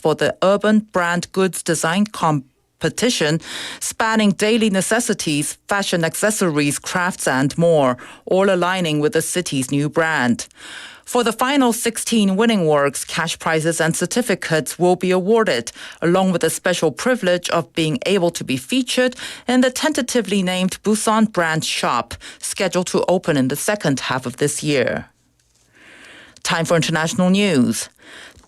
for the Urban Brand Goods Design Competition spanning daily necessities, fashion accessories, crafts, and more, all aligning with the city's new brand. For the final 16 winning works, cash prizes and certificates will be awarded, along with the special privilege of being able to be featured in the tentatively named Busan brand shop, scheduled to open in the second half of this year. Time for international news.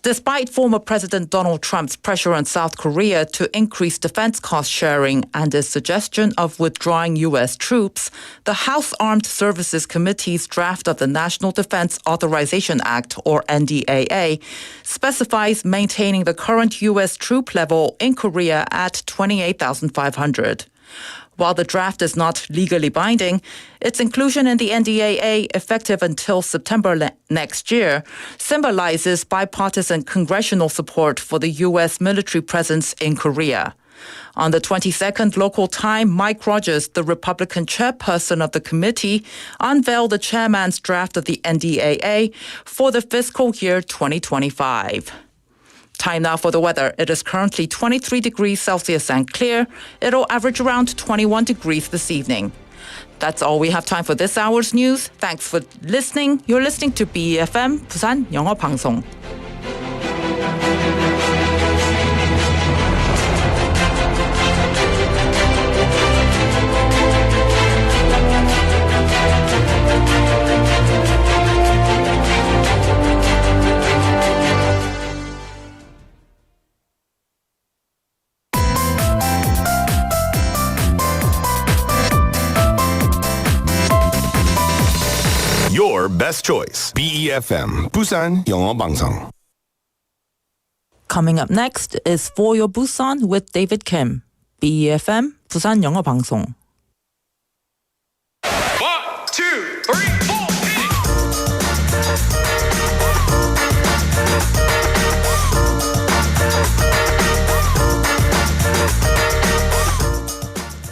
Despite former President Donald Trump's pressure on South Korea to increase defense cost sharing and his suggestion of withdrawing U.S. troops, the House Armed Services Committee's draft of the National Defense Authorization Act, or NDAA, specifies maintaining the current U.S. troop level in Korea at 28,500. While the draft is not legally binding, its inclusion in the NDAA, effective until September next year, symbolizes bipartisan congressional support for the U.S. military presence in Korea. On the 22nd local time, Mike Rogers, the Republican chairperson of the committee, unveiled the chairman's draft of the NDAA for the fiscal year 2025. Time now for the weather. It is currently 23 degrees Celsius and clear. It'll average around 21 degrees this evening. That's all we have time for this hour's news. Thanks for listening. You're listening to BEFM, 부산 영어방송. Your best choice. BEFM, Busan 영어방송. Coming up next is For Your Busan with David Kim. BEFM, 부산 영어방송. 1, 2, 3,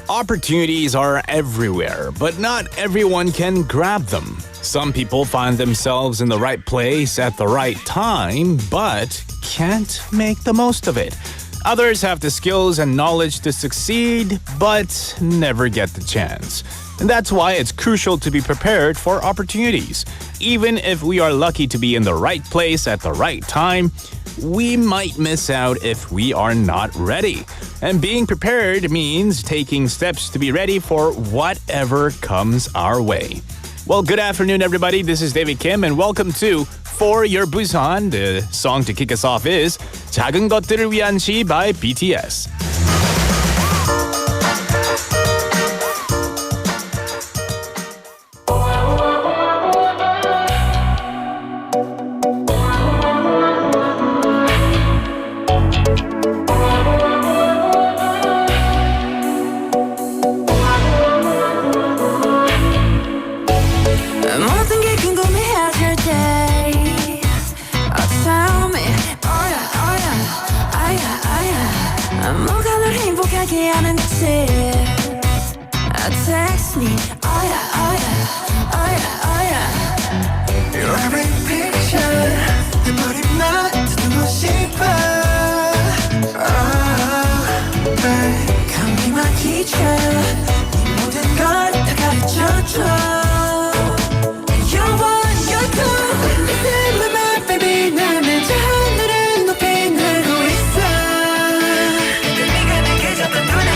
4. Opportunities are everywhere, but not everyone can grab them. Some people find themselves in the right place at the right time, but can't make the most of it. Others have the skills and knowledge to succeed, but never get the chance. And that's why it's crucial to be prepared for opportunities. Even if we are lucky to be in the right place at the right time, we might miss out if we are not ready. And being prepared means taking steps to be ready for whatever comes our way. Well, good afternoon, everybody. This is David Kim, and welcome to For Your Busan. The song to kick us off is 작은 것들을 위한 시 by BTS. Text me, oh yeah, oh yeah, oh yeah, oh yeah. Your every picture, 내 머리만 듣고 싶어. Oh, babe, come be my teacher. 네 모든 걸 다 가르쳐줘. You're one, you're two. Listen with my baby, 나는 저 하늘을 높이 날고 있어. 근데 네가 내게 잡은 눈에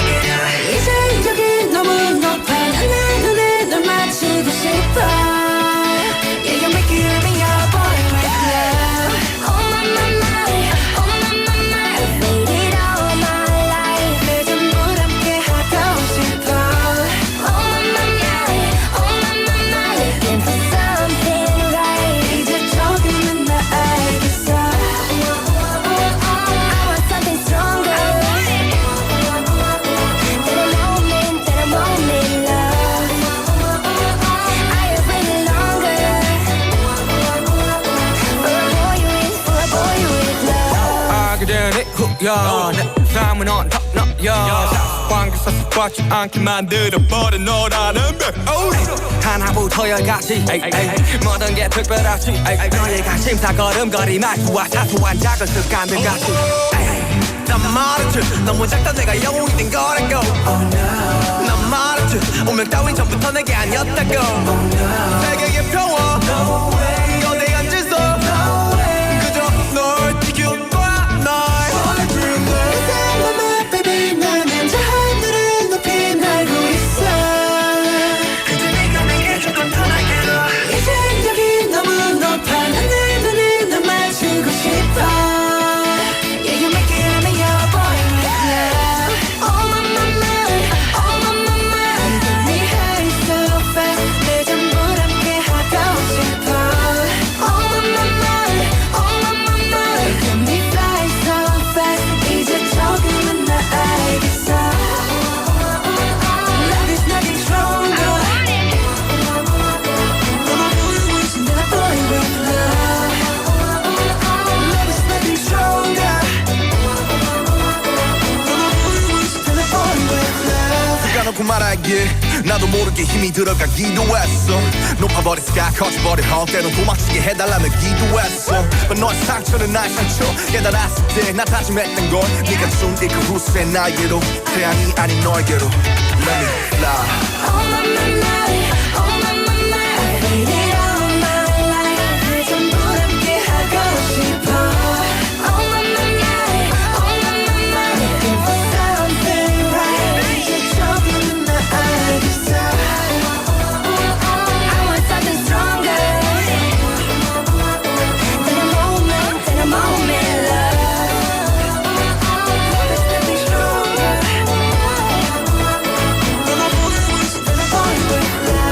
이제 여기 너무 높아. 내 눈에 널 맞추고 싶어. Yeah, you make it me your boy right now. Oh my my my, oh my my my. I've waited all my life. 내 전부 함께 하고 싶어. Oh my my my, oh my my my. Looking for something right. 이제 조금은 나 알겠어. I want something stronger. That I won't need love. I have waited longer for a boy with love. 그대는 후연 내 삶은 on top 너여 관계에서 습관치 않게 만들어버린 너라는 백 하나부터 열까지 모든 게 특별하지 너의 관심사 걸음걸이 말투와 사소한 작은 습관들 같이 난 말했지 너무 작다 내가 영웅이 된 거라고 난 말했지 운명 따윈 전부터 내게 아니었다고 내게 평화 거대한 질서 그저 널 지킬 거야 널 내 baby 나는 저 하늘을 높이 날고 있어 그저 네가 내게 조금 편하게로 이제 여기 너무 높아 난 눈을 널 맞추고 싶어 Yeah you make it I'm your boy right now Oh my You get me high so fast 내 전부 함께 하고 싶어 Oh my You get me fly so fast 이제 조금은 나 알겠어 Love is nothing stronger 내가 boy with love Love is nothing stronger 내가 boy with love 까놓고 말하길 나도 모르게 힘이 들어가기도 했어 높아버린 sky 커져버린 헛 때론 도망치게 해달라며 기도했어 But 너의 상처는 나의 상처 깨달았을 때 나 다짐했던 건 네가 준 이 그 후세 나에게로 태양이 아닌 너에게로 Let me fly Oh my I hate it all my life 내 전부 함께 하고 싶어 Oh my Looking for something right 이제 조금은 나 알겠어 I want something stronger than a moment love There's nothing stronger than a boy with love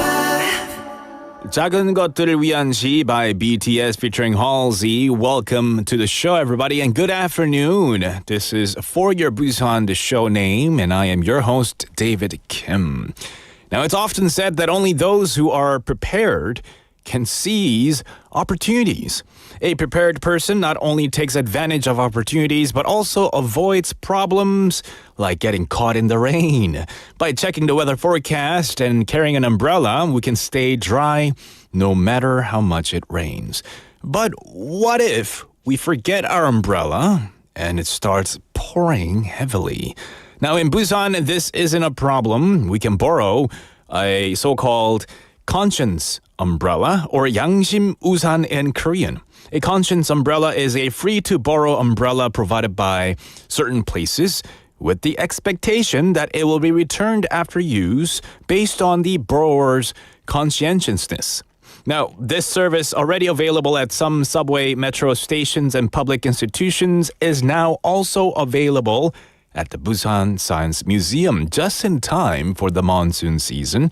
작은 것들을 위한 시 by BTS featuring Halsey. Welcome to the show, everybody, and good afternoon. This is For Your Busan, the show name, and I am your host, David Kim. Now, it's often said that only those who are prepared can seize opportunities. A prepared person not only takes advantage of opportunities, but also avoids problems like getting caught in the rain. By checking the weather forecast and carrying an umbrella, we can stay dry no matter how much it rains. But what if we forget our umbrella and it starts pouring heavily? Now in Busan, this isn't a problem. We can borrow a so-called conscience umbrella or 양심우산 in Korean. A conscience umbrella is a free-to-borrow umbrella provided by certain places with the expectation that it will be returned after use based on the borrower's conscientiousness. Now, this service, already available at some subway, metro stations, and public institutions, is now also available at the Busan Science Museum just in time for the monsoon season.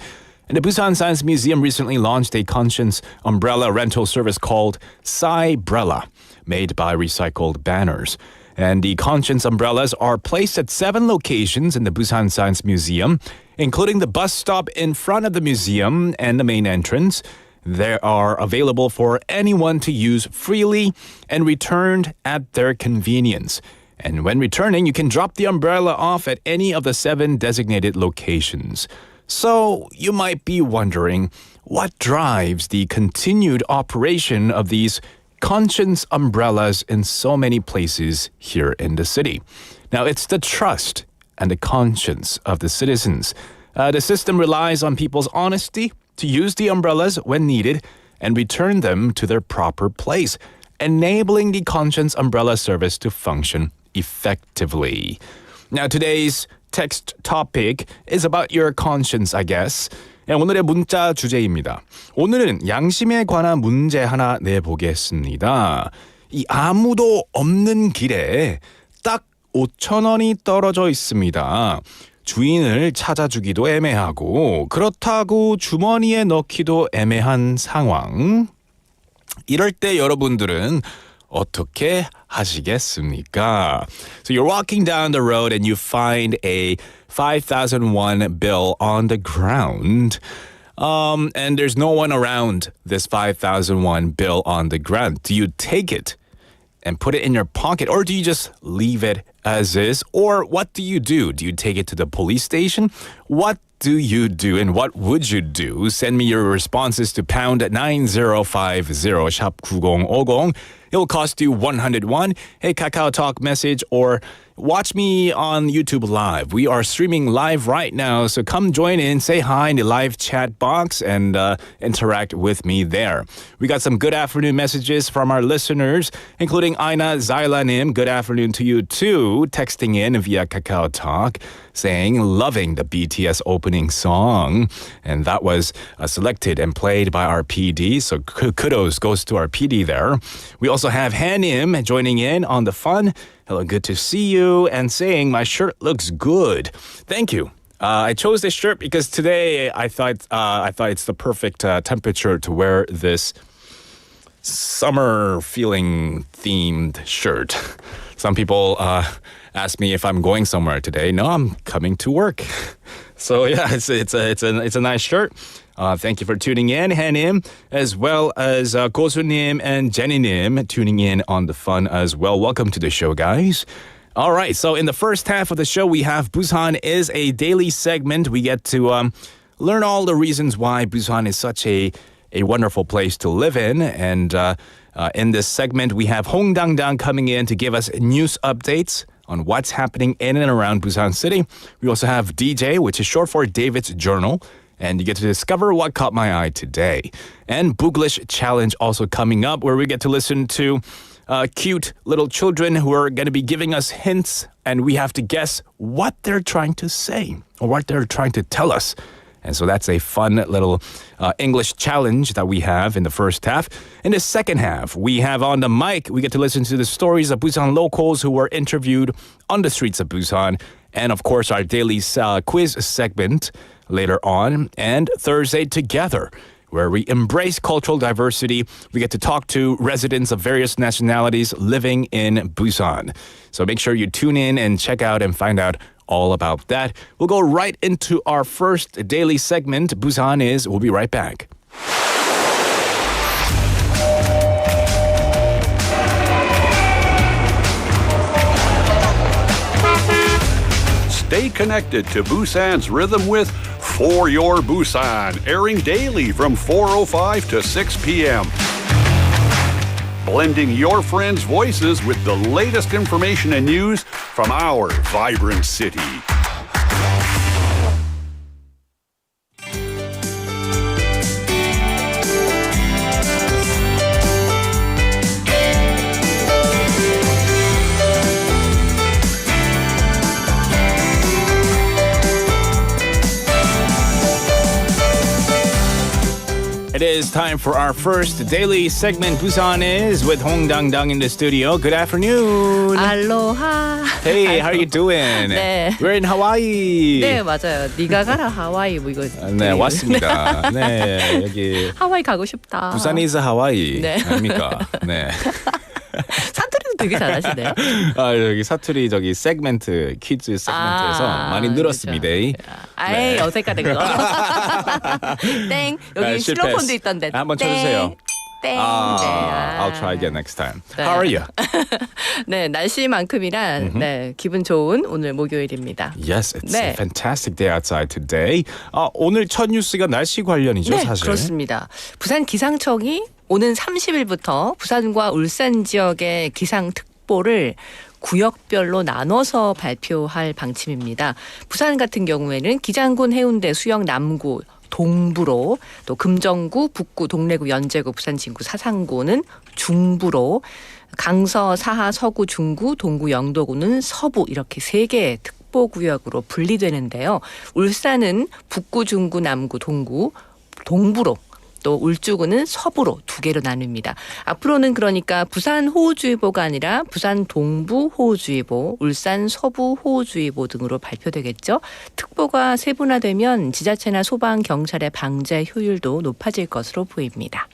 And the Busan Science Museum recently launched a conscience umbrella rental service called Sci-brella, made by recycled banners. And the conscience umbrellas are placed at 7 locations in the Busan Science Museum, including the bus stop in front of the museum and the main entrance. They are available for anyone to use freely and returned at their convenience. And when returning, you can drop the umbrella off at any of the 7 designated locations. So you might be wondering, what drives the continued operation of these conscience umbrellas in so many places here in the city? Now, it's the trust and the conscience of the citizens. The system relies on people's honesty to use the umbrellas when needed and return them to their proper place, enabling the conscience umbrella service to function effectively. Now, today's text topic is about your conscience, I guess. 오늘의 문자 주제입니다. 오늘은 양심에 관한 문제 하나 내보겠습니다. 이 아무도 없는 길에 딱 5,000원이 떨어져 있습니다. 주인을 찾아주기도 애매하고 그렇다고 주머니에 넣기도 애매한 상황. 이럴 때 여러분들은 어떻게 하시겠습니까? So you're walking down the road and you find a 5,001 bill on the ground. And there's no one around this 5,001 bill on the ground. Do you take it and put it in your pocket, or do you just leave it as is? Or what do you do? Do you take it to the police station? What do you do and what would you do? Send me your responses to pound 9050 샵 9050. It'll cost you 100 won, a Kakao Talk message, or watch me on YouTube Live. We are streaming live right now, so come join in, say hi in the live chat box, and interact with me there. We got some good afternoon messages from our listeners, including Aina Zailanim. Good afternoon to you too, texting in via Kakao Talk, saying loving the BTS opening song, and that was selected and played by our PD, so kudos goes to our PD there. We also have Hanim joining in on the fun. Hello, good to see you, and saying my shirt looks good. Thank you. I chose this shirt because today I thought it's the perfect temperature to wear this summer feeling themed shirt. Some people ask me if I'm going somewhere today. No, I'm coming to work. So yeah, it's a nice shirt. Thank you for tuning in, Hanim, as well as Gosunim and Jennynim tuning in on the fun as well. Welcome to the show, guys. All right, so in the first half of the show, we have Busan Is, a daily segment. We get to learn all the reasons why Busan is such a wonderful place to live in. And in this segment, we have Hong Dang coming in to give us news updates on what's happening in and around Busan City. We also have DJ, which is short for David's Journal. And you get to discover what caught my eye today. And Bugllish Challenge also coming up, where we get to listen to cute little children who are going to be giving us hints, and we have to guess what they're trying to say or what they're trying to tell us. And so that's a fun little English challenge that we have in the first half. In the second half, we have on the mic, we get to listen to the stories of Busan locals who were interviewed on the streets of Busan. And of course, our daily quiz segment later on. And Thursday Together, where we embrace cultural diversity. We get to talk to residents of various nationalities living in Busan. So make sure you tune in and check out and find out all about that. We'll go right into our first daily segment, Busan Is. We'll be right back. Stay connected to Busan's rhythm with For Your Busan, airing daily from 4:05 to 6 p.m. Blending your friends' voices with the latest information and news from our vibrant city. It is time for our first daily segment, Busan Is, with Hong Dang in the studio. Good afternoon. 알로하. Hey, how are you doing? 네. We're in Hawaii. 네, 맞아요. 네가 가라 하와이 뭐 이거. 네, 왔습니다. 네, 여기 하와이 가고 싶다. 부산 is 하와이. 네. 아닙니까? 네. 사투리도 되게 잘하시네요. 여기 사투리 저기 세그멘트 퀴즈 세그멘트에서 많이 늘었습니다. 그렇죠. 아이, 네. 어색하네 그거. 땡. 여기 실로폰도 있던데. 한번 쳐주세요. 땡. I'll try again next time. 네. How are you? 네, 날씨만큼이란 네, 기분 좋은 오늘 목요일입니다. Yes, it's 네. a fantastic day outside today. 오늘 첫 뉴스가 날씨 관련이죠, 네, 사실. 그렇습니다. 부산 기상청이 오는 30일부터 부산과 울산 지역의 기상특보를 구역별로 나눠서 발표할 방침입니다. 부산 같은 경우에는 기장군, 해운대, 수영, 남구, 동부로, 또 금정구, 북구, 동래구, 연제구, 부산 진구, 사상구는 중부로, 강서, 사하, 서구, 중구, 동구, 영도구는 서부, 이렇게 3개의 특보구역으로 분리되는데요. 울산은 북구, 중구, 남구, 동구, 동부로, 또 울주구는 서부로 2개로 나뉩니다. 앞으로는 그러니까 부산 호우주의보가 아니라 부산 동부 호우주의보, 울산 서부 호우주의보 등으로 발표되겠죠. 특보가 세분화되면 지자체나 소방, 경찰의 방제 효율도 높아질 것으로 보입니다.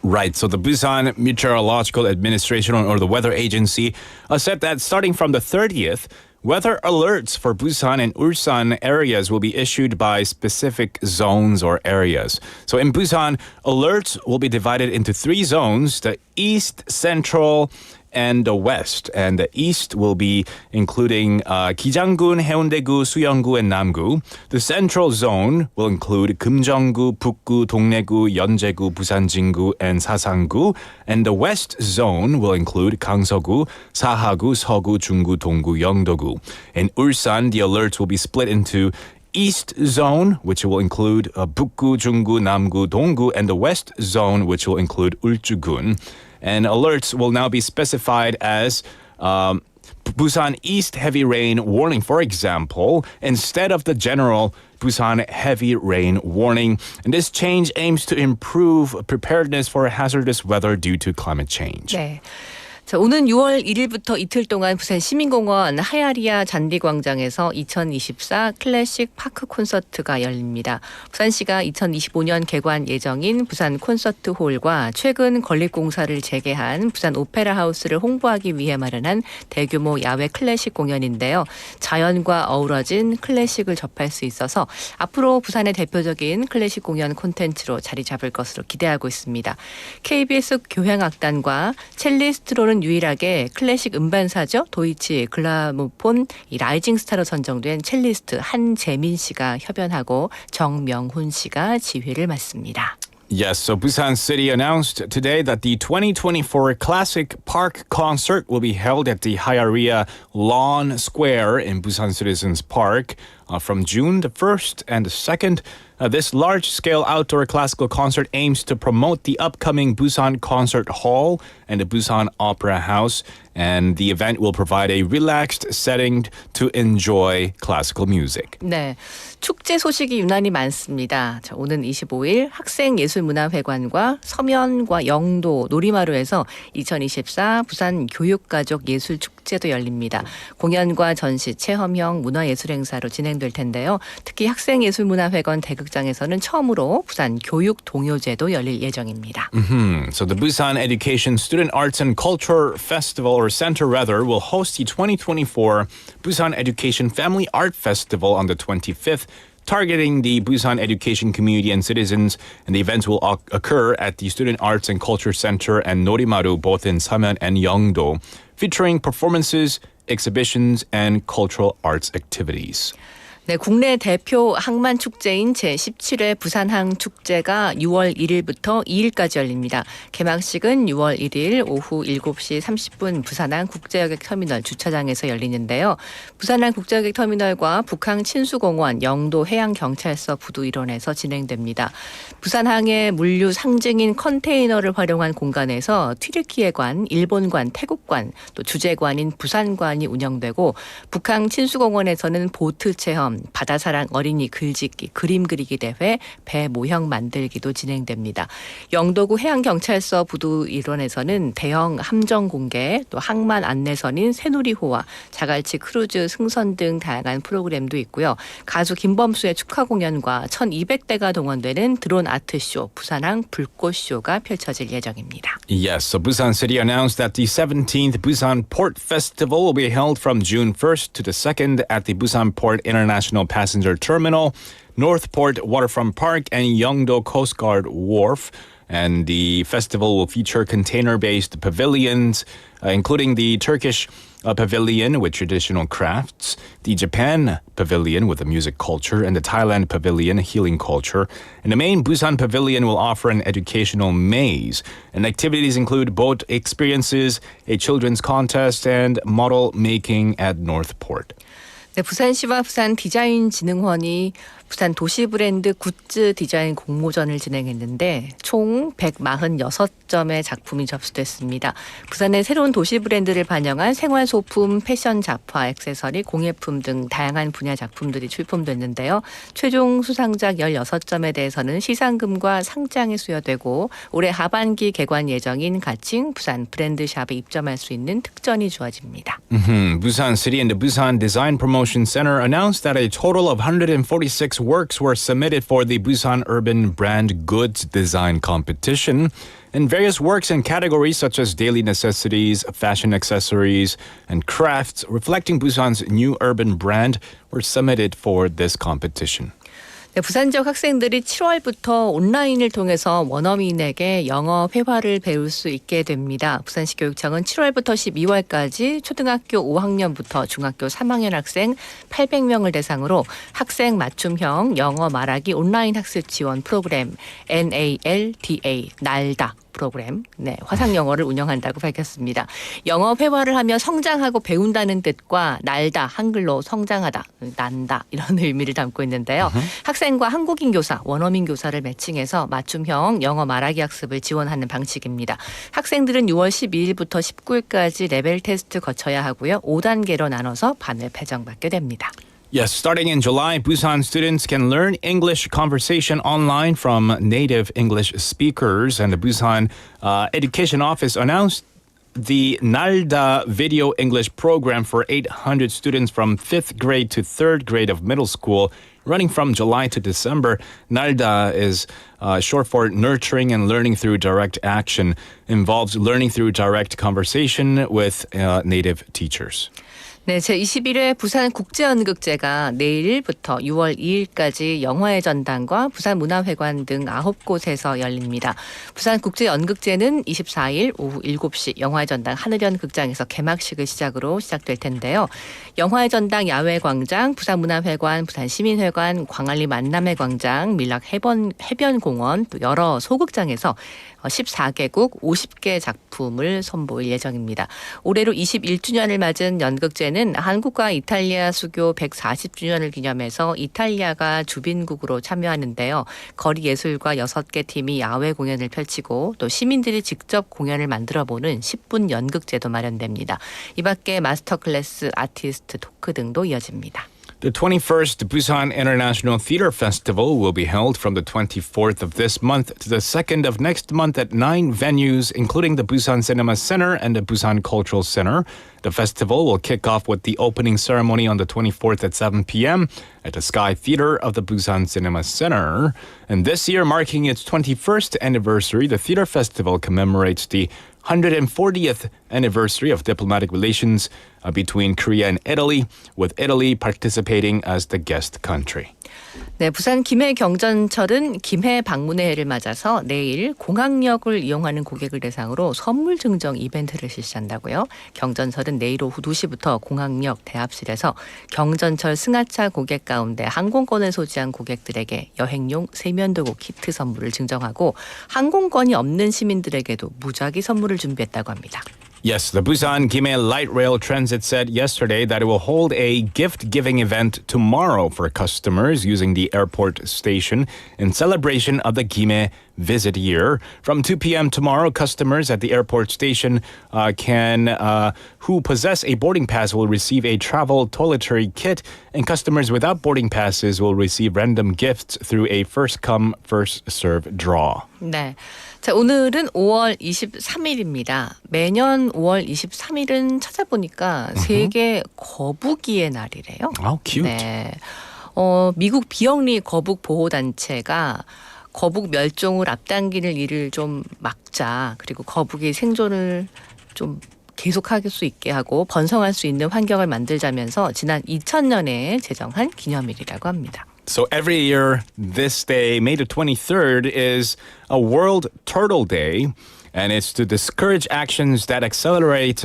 Right, so the Busan Meteorological Administration or the Weather Agency said that starting from the 30th, weather alerts for Busan and Ulsan areas will be issued by specific zones or areas. So in Busan, alerts will be divided into 3 zones, the East, Central, and the West. And the East will be including 기장군, 해운대구, 수영구, and 남구. The Central Zone will include 금정구, 북구, 동래구, 연제구, 부산진구, and 사상구. And the West Zone will include 강서구, 사하구, 서구, 중구, 동구, 영도구. In Ulsan, the alerts will be split into East Zone, which will include 북구, 중구, 남구, 동구, and the West Zone, which will include 울주군. And alerts will now be specified as Busan East heavy rain warning, for example, instead of the general Busan heavy rain warning. And this change aims to improve preparedness for hazardous weather due to climate change. 네. 자, 오는 6월 1일부터 이틀 동안 부산 시민공원 하야리아 잔디광장에서 2024 클래식 파크 콘서트가 열립니다. 부산시가 2025년 개관 예정인 부산 콘서트홀과 최근 건립공사를 재개한 부산 오페라 하우스를 홍보하기 위해 마련한 대규모 야외 클래식 공연인데요. 자연과 어우러진 클래식을 접할 수 있어서 앞으로 부산의 대표적인 클래식 공연 콘텐츠로 자리 잡을 것으로 기대하고 있습니다. KBS 교향악단과 첼리스트로는 유일하게 클래식 음반사죠. 도이치 글라모폰 라이징 스타로 선정된 첼리스트 한재민 씨가 협연하고 정명훈 씨가 지휘를 맡습니다. Yes, so Busan City announced today that the 2024 Classic Park Concert will be held at the Hayaria Lawn Square in Busan Citizens Park from June the 1st and the 2nd. This large-scale outdoor classical concert aims to promote the upcoming Busan Concert Hall and the Busan Opera House, and the event will provide a relaxed setting to enjoy classical music. 네, 축제 소식이 유난히 많습니다. 자, 오는 25일 학생예술문화회관과 서면과 영도, 놀이마루에서 2024 부산 교육가족 예술축제도 열립니다. 공연과 전시, 체험형 문화예술 행사로 진행될 텐데요. 특히 학생예술문화회관 대극장에서는 처음으로 부산 교육동요제도 열릴 예정입니다. So the Busan Education Student Arts and Culture Festival, or Center rather, will host the 2024 Busan Education Family Art Festival on the 25th, targeting the Busan education community and citizens, and the events will occur at the Student Arts and Culture Center and Norimaru, both in Samyeon and Yeongdo, featuring performances, exhibitions, and cultural arts activities. 네, 국내 대표 항만 축제인 제17회 부산항 축제가 6월 1일부터 2일까지 열립니다. 개막식은 6월 1일 오후 7시 30분 부산항 국제여객 터미널 주차장에서 열리는데요. 부산항 국제여객 터미널과 북항 친수공원, 영도 해양경찰서 부두 일원에서 진행됩니다. 부산항의 물류 상징인 컨테이너를 활용한 공간에서 튀르키예관, 일본관, 태국관, 또 주재관인 부산관이 운영되고, 북항 친수공원에서는 보트 체험, 바다사랑 어린이 글짓기, 그림 그리기 대회, 배 모형 만들기도 진행됩니다. 영도구 해양경찰서 부두 일원에서는 대형 함정 공개, 또 항만 안내선인 새누리호와 자갈치 크루즈 승선 등 다양한 프로그램도 있고요. 가수 김범수의 축하 공연과 1200대가 동원되는 드론 아트쇼, 부산항 불꽃쇼가 펼쳐질 예정입니다. Yes, so Busan City announced that the 17th Busan Port Festival will be held from June 1st to the 2nd at the Busan Port International Passenger Terminal, Northport Waterfront Park, and Yeongdo Coast Guard Wharf. And the festival will feature container-based pavilions, including the Turkish pavilion with traditional crafts, the Japan pavilion with a music culture, and the Thailand pavilion, healing culture. And the main Busan pavilion will offer an educational maze. And activities include boat experiences, a children's contest, and model making at Northport. 네, 부산시와 부산디자인진흥원이 부산 도시브랜드 굿즈 디자인 공모전을 진행했는데 총 146점의 작품이 접수됐습니다. 부산의 새로운 도시 브랜드를 반영한 생활소품, 패션 잡화, 액세서리, 공예품 등 다양한 분야 작품들이 출품됐는데요. 최종 수상작 16점에 대해서는 시상금과 상장이 수여되고 올해 하반기 개관 예정인 가칭 부산 브랜드샵에 입점할 수 있는 특전이 주어집니다. Busan City and the Busan Design Promotion Center announced that a total of 146 works were submitted for the Busan Urban Brand Goods Design Competition. And various works in categories such as daily necessities, fashion accessories, and crafts reflecting Busan's new urban brand were submitted for this competition. 네, 부산 지역 학생들이 7월부터 온라인을 통해서 원어민에게 영어 회화를 배울 수 있게 됩니다. 부산시 교육청은 7월부터 12월까지 초등학교 5학년부터 중학교 3학년 학생 800명을 대상으로 학생 맞춤형 영어 말하기 온라인 학습 지원 프로그램 NALDA 날다 프로그램, 화상 영어를 운영한다고 밝혔습니다. 영어 회화를 하며 성장하고 배운다는 뜻과 날다, 한글로 성장하다, 난다 이런 의미를 담고 있는데요. 학생과 한국인 교사, 원어민 교사를 매칭해서 맞춤형 영어 말하기 학습을 지원하는 방식입니다. 학생들은 6월 12일부터 19일까지 레벨 테스트 거쳐야 하고요. 5단계로 나눠서 반을 배정받게 됩니다. Yes, starting in July, Busan students can learn English conversation online from native English speakers. And the Busan Education Office announced the Nalda Video English program for 800 students from 5th grade to 3rd grade of middle school, running from July to December. Nalda is short for Nurturing and Learning Through Direct Action, involves learning through direct conversation with native teachers. 네, 제21회 부산국제연극제가 내일부터 6월 2일까지 영화의 전당과 부산문화회관 등 9곳에서 열립니다. 부산국제연극제는 24일 오후 7시 영화의 전당 하늘연 극장에서 개막식을 시작으로 시작될 텐데요. 영화의 전당 야외광장, 부산문화회관, 부산시민회관, 광안리 만남의 광장, 밀락 해변공원, 또 여러 소극장에서 14개국 50개 작품을 선보일 예정입니다. 올해로 21주년을 맞은 연극제는 한국과 이탈리아 수교 140주년을 기념해서 이탈리아가 주빈국으로 참여하는데요. 거리예술과 6개 팀이 야외 공연을 펼치고 또 시민들이 직접 공연을 만들어보는 10분 연극제도 마련됩니다. 이 밖에 마스터 클래스, 아티스트 토크 등도 이어집니다. The 21st Busan International Theater Festival will be held from the 24th of this month to the 2nd of next month at 9 venues, including the Busan Cinema Center and the Busan Cultural Center. The festival will kick off with the opening ceremony on the 24th at 7 p.m. at the Sky Theater of the Busan Cinema Center. And this year, marking its 21st anniversary, the theater festival commemorates the 140th anniversary of diplomatic relations between Korea and Italy, with Italy participating as the guest country. 네, 부산 김해 경전철은 김해 방문의 해를 맞아서 내일 공항역을 이용하는 고객을 대상으로 선물 증정 이벤트를 실시한다고요. 경전철은 내일 오후 2시부터 공항역 대합실에서 경전철 승하차 고객 가운데 항공권을 소지한 고객들에게 여행용 세면도구 키트 선물을 증정하고 항공권이 없는 시민들에게도 무작위 선물을 준비했다고 합니다. Yes, the Busan Gimhae Light Rail Transit said yesterday that it will hold a gift-giving event tomorrow for customers using the airport station in celebration of the Gimhae visit year. From 2 p.m. tomorrow, customers at the airport station who possess a boarding pass will receive a travel toiletry kit, and customers without boarding passes will receive random gifts through a first-come, first-served draw. 네. 자, 오늘은 5월 23일입니다. 매년 5월 23일은 찾아보니까 세계 거북이의 날이래요. Oh, cute. 네. 미국 비영리 거북 보호 단체가 거북 멸종을 앞당기는 일을 좀 막자, 그리고 거북이 생존을 좀 계속할 수 있게 하고 번성할 수 있는 환경을 만들자면서 지난 2000년에 제정한 기념일이라고 합니다. So every year, this day, May the 23rd, is a World Turtle Day, and it's to discourage actions that accelerate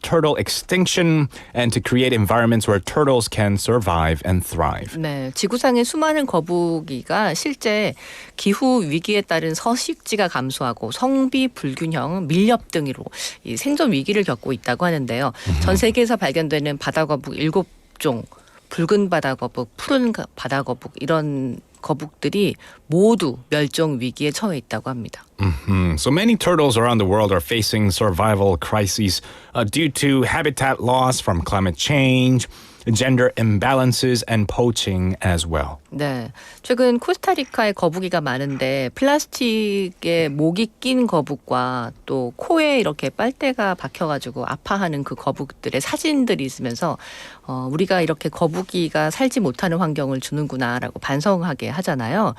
turtle extinction and to create environments where turtles can survive and thrive. 네, 지구상의 수많은 거북이가 실제 기후 위기에 따른 서식지가 감소하고 성비 불균형, 밀렵 등으로 이 생존 위기를 겪고 있다고 하는데요. 전 세계에서 발견되는 바다거북 7종, 붉은 바다거북, 푸른 바다거북 이런 거북들이 모두 멸종 위기에 처해 있다고 합니다. So many turtles around the world are facing survival crises due to habitat loss from climate change, gender imbalances, and poaching as well. 네, 최근 코스타리카에 거북이가 많은데 플라스틱에 목이 낀 거북과 또 코에 이렇게 빨대가 박혀가지고 아파하는 그 거북들의 사진들이 있으면서 우리가 이렇게 거북이가 살지 못하는 환경을 주는구나라고 반성하게 하잖아요.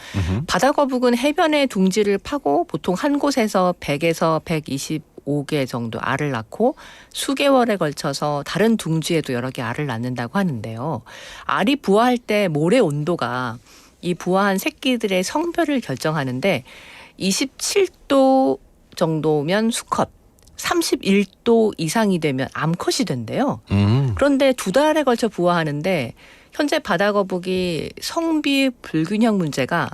바다 거북은 해변에 둥지를 파고 보통 한 곳에서 100에서 125개 정도 알을 낳고 수개월에 걸쳐서 다른 둥지에도 여러 개 알을 낳는다고 하는데요. 알이 부화할 때 모래 온도가 이 부화한 새끼들의 성별을 결정하는데 27도 정도면 수컷, 31도 이상이 되면 암컷이 된대요. 그런데 2달에 걸쳐 부화하는데 현재 바다거북이 성비 불균형 문제가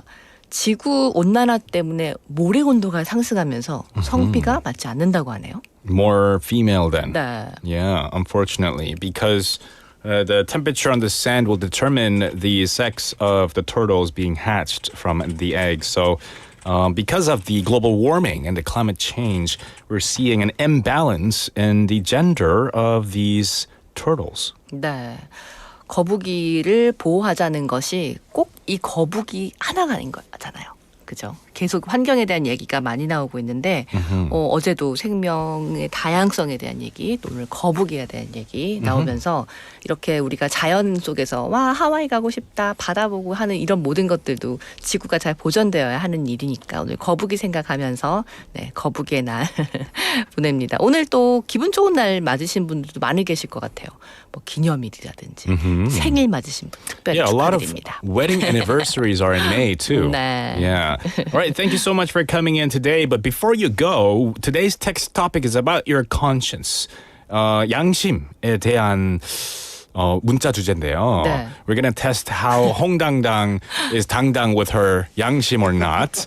지구 온난화 때문에 모래 온도가 상승하면서 성비가 맞지 않는다고 하네요. More female then. 네. Yeah, unfortunately, because the temperature on the sand will determine the sex of the turtles being hatched from the eggs. So because of the global warming and the climate change, we're seeing an imbalance in the gender of these turtles. 네. 거북이를 보호하자는 것이 꼭 이 거북이 하나가 아닌 거잖아요. 그죠? 계속 환경에 대한 얘기가 많이 나오고 있는데 어제도 생명의 다양성에 대한 얘기, 또 오늘 거북이에 대한 얘기 나오면서 이렇게 우리가 자연 속에서 와 하와이 가고 싶다, 바다 보고 하는 이런 모든 것들도 지구가 잘 보존되어야 하는 일이니까 오늘 거북이 생각하면서 네, 거북이의 날 보냅니다. 오늘 또 기분 좋은 날 맞으신 분들도 많이 계실 것 같아요. 뭐 기념일이라든지 생일 맞으신 분 특별히 Yeah, a lot of 축하드립니다. wedding anniversaries are in May too. 네. Yeah. All right. Thank you so much for coming in today. But before you go, today's text topic is about your conscience. 양심에 대한 문자 주제인데요. 네. We're gonna test how 홍당당 is 당당 with her 양심 or not.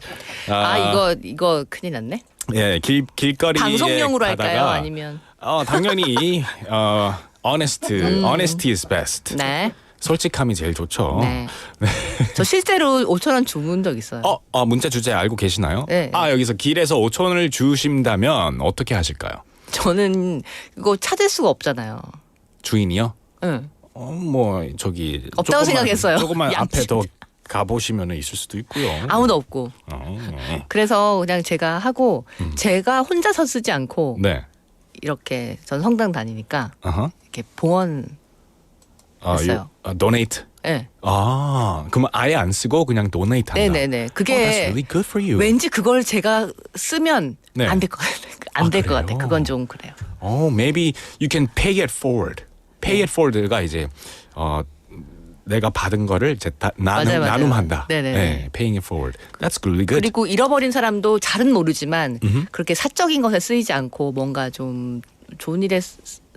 이거 큰일 났네. 예, 길거리에 방송용으로 할까요? 가다가, 아니면 당연히 honesty is best. 네. 솔직함이 제일 좋죠. 네. 저 실제로 5,000원 주문 적 있어요. 문자 주제 알고 계시나요? 네. 여기서 길에서 5,000원을 주신다면 어떻게 하실까요? 저는 이거 찾을 수가 없잖아요. 주인이요? 응. 저기 없다고 생각했어요. 조금만 양심. 앞에 더 가보시면 있을 수도 있고요. 아무도 없고. 그래서 그냥 제가 하고 제가 혼자서 쓰지 않고 네. 이렇게 전 성당 다니니까 이렇게 봉헌 했어요. donate. 네. 그러면 아예 안 쓰고 그냥 donate 한다. 네네네. 그게 that's really good for you. 왠지 그걸 제가 쓰면 네. 안 될 것 같아요. 안 될 것 그래요? 같아요. 그건 좀 그래요. Maybe you can pay it forward. Pay it forward가 이제 내가 받은 거를 이제 맞아요. 나눔한다. 네네. 네, paying it forward. That's really good. 그리고 잃어버린 사람도 잘은 모르지만 그렇게 사적인 것에 쓰이지 않고 뭔가 좀 좋은 일에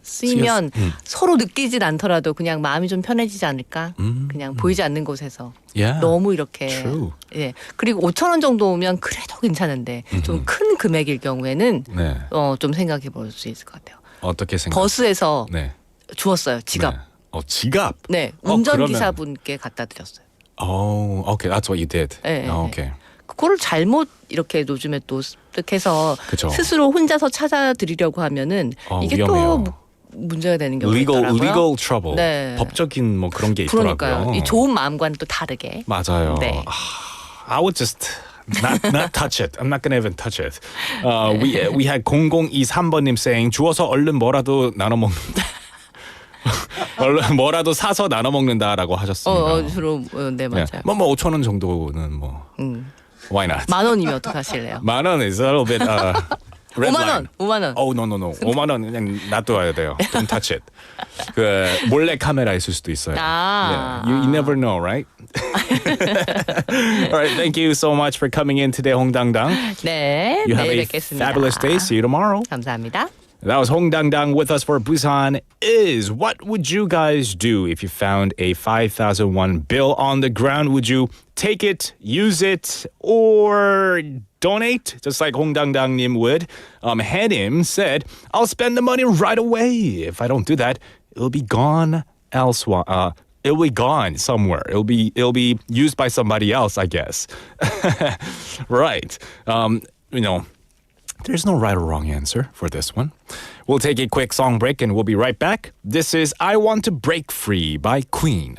쓰이면 서로 느끼진 않더라도 그냥 마음이 좀 편해지지 않을까? 그냥 보이지 않는 곳에서 Yeah. 너무 이렇게 True. 예. 그리고 5,000원 정도 오면 그래도 괜찮은데 좀 큰 금액일 경우에는 네. 좀 생각해 볼 수 있을 것 같아요. 어떻게 생각? 버스에서 네. 주웠어요. 지갑. 네. 지갑. 네. 운전기사분께 갖다 드렸어요. Okay, that's what you did. 네, 네. Okay. 그거를 잘못 이렇게 요즘에 또 습득해서 그쵸. 스스로 혼자서 찾아드리려고 하면은 이게 위험해요. 또 문제가 되는 경우가 있더라고요. legal trouble. 네. 법적인 뭐 그런 게 그러니까요. 있더라고요. 이 좋은 마음과는 또 다르게. 맞아요. 네. I would just not touch it. I'm not gonna even touch it. We had 0023번님 saying 주워서 얼른 뭐라도 나눠 먹는다. 얼른 뭐라도 사서 나눠 먹는다라고 하셨습니다. 주로 네 맞아요. 네. 뭐 5,000원 정도는 뭐 why not? 10,000원이면 어떡하실래요? 10,000원 is a little bit red 5만 원, line. 5만 원. Oh no. 5만 원 그냥 놔둬야 돼요. Don't touch it. 그 몰래 카메라 있을 수도 있어요. 아. Yeah. You never know, right? All right, thank you so much for coming in today, 홍당당. 네, You have 내일 a 뵙겠습니다. fabulous day. See you tomorrow. 감사합니다. That was 홍당당 with us for Busan Is. What would you guys do if you found a 5,001 bill on the ground? Would you take it, use it, or donate? Just like 홍당당님 would. Hanim said, I'll spend the money right away. If I don't do that, it'll be gone elsewhere. It'll be gone somewhere. It'll be used by somebody else, I guess. Right. There's no right or wrong answer for this one. We'll take a quick song break and we'll be right back. This is I Want to Break Free by Queen.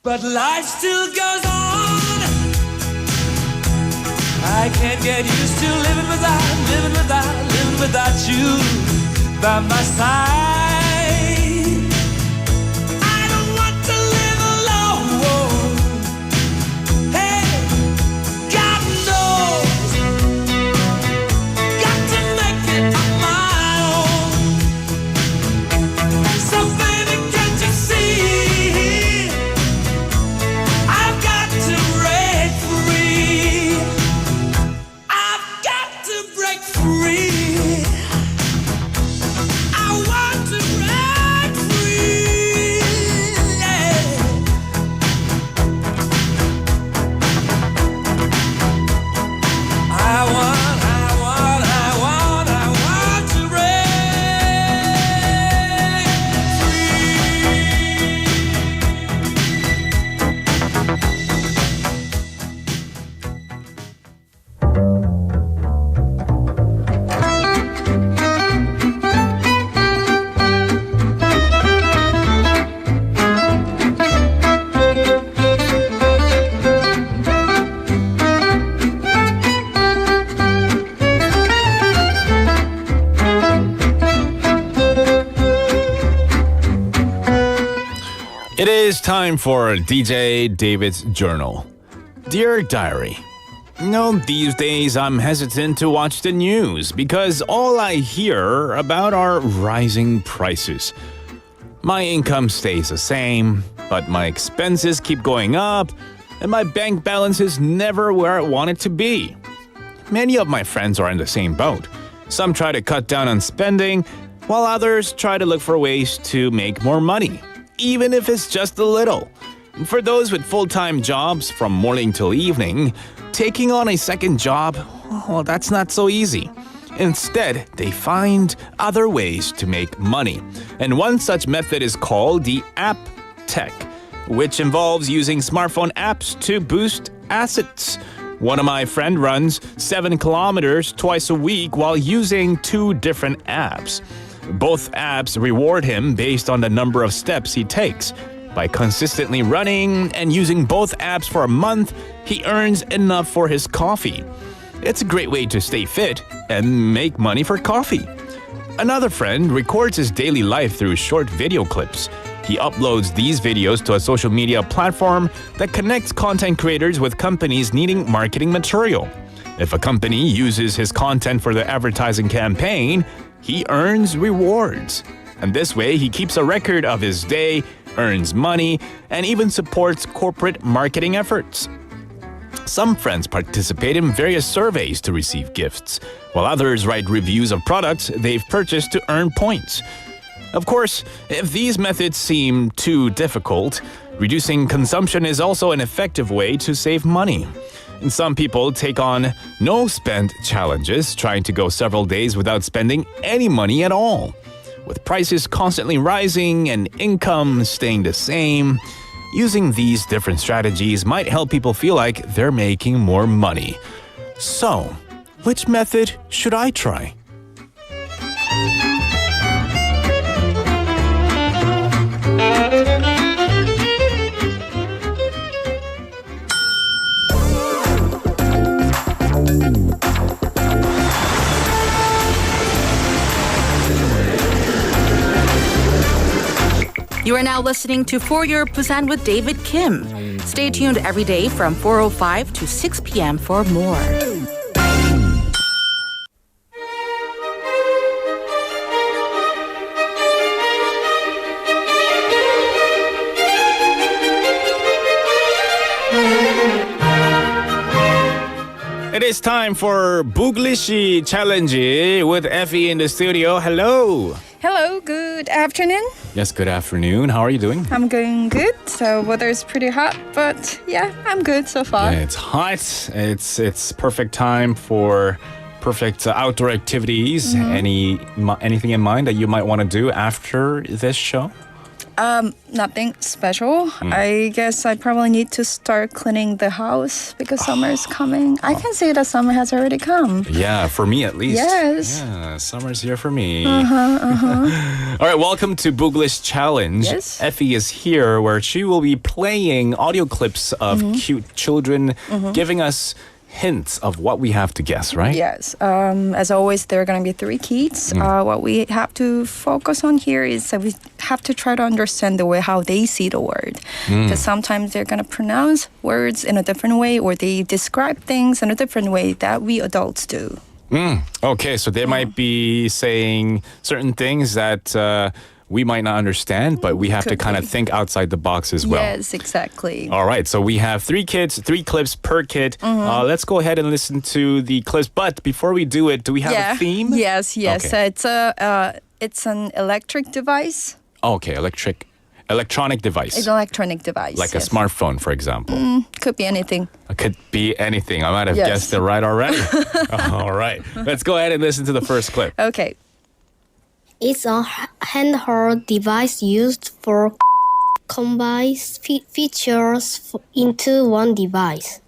but life still goes on. I can't get used to living without you by my side. I don't want to live alone. Hey, God knows, got to make it on my own. So baby, can't you see? I've got to break free. I've got to break free. I want to break free. Yeah. I want to break It is time for DJ David's Journal. Dear Diary, these days I'm hesitant to watch the news because all I hear about are rising prices. My income stays the same, but my expenses keep going up, and my bank balance is never where I want it to be. Many of my friends are in the same boat. Some try to cut down on spending, while others try to look for ways to make more money, even if it's just a little. For those with full-time jobs from morning till evening, taking on a second job, well, that's not so easy. Instead, they find other ways to make money. And one such method is called the app tech, which involves using smartphone apps to boost assets. One of my friends runs 7 kilometers twice a week while using 2 different apps. Both apps reward him based on the number of steps he takes. By consistently running and using both apps for a month, he earns enough for his coffee. It's a great way to stay fit and make money for coffee. Another friend records his daily life through short video clips. He uploads these videos to a social media platform that connects content creators with companies needing marketing material. If a company uses his content for the advertising campaign, he earns rewards. And this way, he keeps a record of his day, earns money, and even supports corporate marketing efforts. Some friends participate in various surveys to receive gifts, while others write reviews of products they've purchased to earn points. Of course, if these methods seem too difficult, reducing consumption is also an effective way to save money. And some people take on no-spend challenges, trying to go several days without spending any money at all. With prices constantly rising and income staying the same, using these different strategies might help people feel like they're making more money. So, which method should I try? You are now listening to For Your Busan with David Kim. Stay tuned every day from 4:05 to 6 p.m. for more. It is time for Buglisi Challenge with Effie in the studio. Hello. Hello, good afternoon. Yes, good afternoon. How are you doing? I'm going good. So weather is pretty hot, but yeah, I'm good so far. Yeah, it's hot. It's perfect time for perfect outdoor activities. Anything in mind that you might want to do after this show? Nothing special. I guess I probably need to start cleaning the house because summer is coming. I can say that summer has already come. Yeah, for me at least. Yes. Yeah, summer's here for me. All right, welcome to Buglist Challenge. Yes. Effie is here where she will be playing audio clips of cute children, giving us hints of what we have to guess, right? Yes. As always, there are going to be 3 keys. What we have to focus on here is that we have to try to understand the way how they see the word. Because sometimes they're going to pronounce words in a different way, or they describe things in a different way that we adults do. Okay, so they might be saying certain things that we might not understand, but we have to Could kind of be. think outside the box as well. Yes, exactly. All right, so we have 3 clips per kid. Let's go ahead and listen to the clips. But before we do it, do we have a theme? Yes. Okay. It's an electric device. Okay, electronic device. It's an electronic device. Like a yes. smartphone, for example. Could be anything. It could be anything. I might have Yes. guessed it right already. All right, let's go ahead and listen to the first clip. Okay. It's a handheld device used for combines features into one device.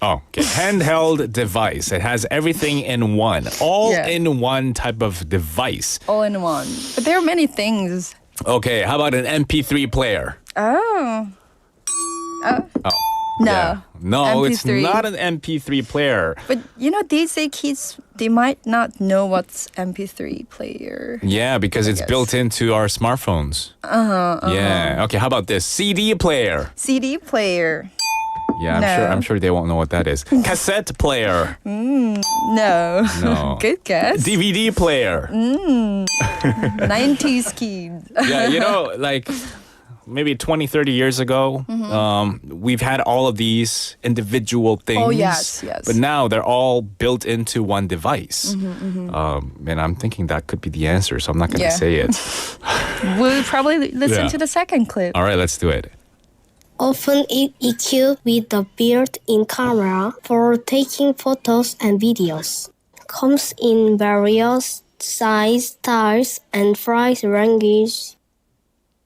Oh, okay. Handheld device. It has everything in one. All Yeah. in one type of device. All in one. But there are many things. Okay, how about an MP3 player? Oh. Oh. No. Yeah. No, it's MP3. not an MP3 player. But these days kids, they might not know what's MP3 player. Yeah, because it's guess. built into our smartphones. Yeah. Okay, how about this? CD player. CD player. Yeah, No. I'm sure they won't know what that is. Cassette player. No. No. Good guess. DVD player. 90s kids. Yeah, like maybe 20, 30 years ago, we've had all of these individual things. Oh, yes. But now they're all built into one device. And I'm thinking that could be the answer, so I'm not going to Yeah. say it. We'll probably listen Yeah. to the second clip. All right, let's do it. Often equipped with a built-in camera for taking photos and videos. Comes in various size, styles, and price ranges.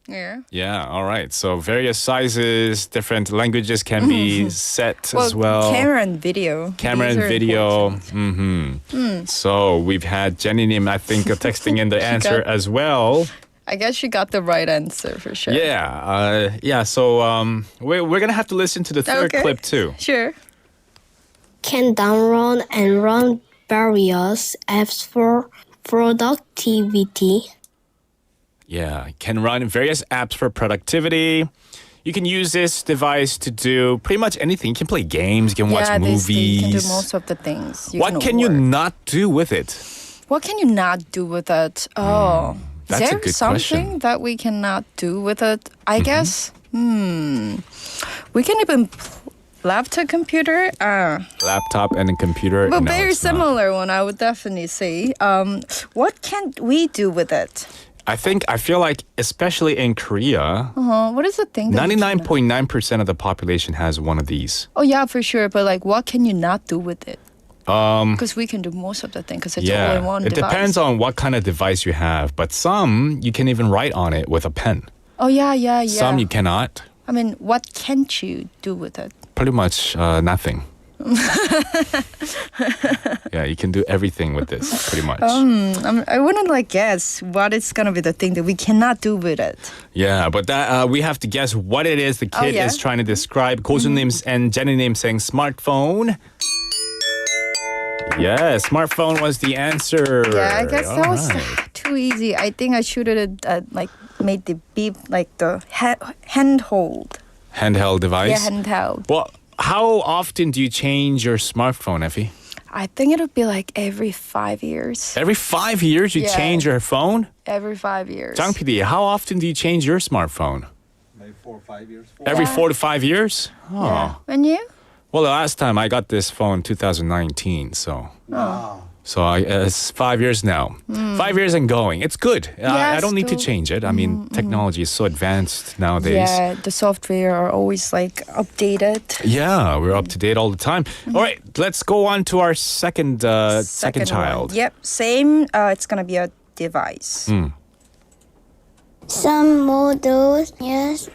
Yeah. Yeah, all right. So various sizes, different languages can be set as well. Camera and video. Camera These and are video. important. So we've had Jenny Nim, I think, texting in the answer as well. I guess she got the right answer for sure. Yeah. So we're going to have to listen to the third Okay. clip too. Sure. Can download and run various apps for productivity. Yeah, can run various apps for productivity. You can use this device to do pretty much anything. You can play games, you can watch movies. You can do most of the things. What can you work. not do with it? What can you not do with it? Oh, that's is a there good something question. that we cannot do with it? I guess. We can even laptop computer. Laptop and a computer. But no, very it's not. similar one, I would definitely say. What can we do with it? I feel like, especially in Korea, What is the thing? that we cannot- 99.9% of the population has one of these. Oh yeah, for sure. But like, what can you not do with it? Because we can do most of the things because it's all in one it device. depends on what kind of device you have, but some you can even write on it with a pen. Oh yeah. Some you cannot. I mean, what can't you do with it? Pretty much nothing. Yeah, you can do everything with this, pretty much. I wouldn't guess what is gonna be the thing that we cannot do with it. Yeah, but that we have to guess what it is the kid yeah? is trying to describe. 고수님 and Jenny saying smartphone. Yeah, smartphone was the answer. Yeah, I guess that All was right. too easy. I think I should have made the beep the handhold. Handheld device. Yeah, handheld. Well, how often do you change your smartphone, Effie? I think it would be every 5 years. Every 5 years you Yeah. change your phone? Every 5 years. Jang PD, how often do you change your smartphone? Maybe 4 or 5 years. Every Yeah. 4 to 5 years? Oh. Yeah. And you? Well, the last time I got this phone, 2019, so. Wow. So it's 5 years now. 5 years and going. It's good. I don't need to still. change it. I mean, technology is so advanced nowadays. Yeah, the software are always updated. Yeah, we're up to date all the time. All right, let's go on to our second child. One. Yep, same. It's gonna be a device. Some models use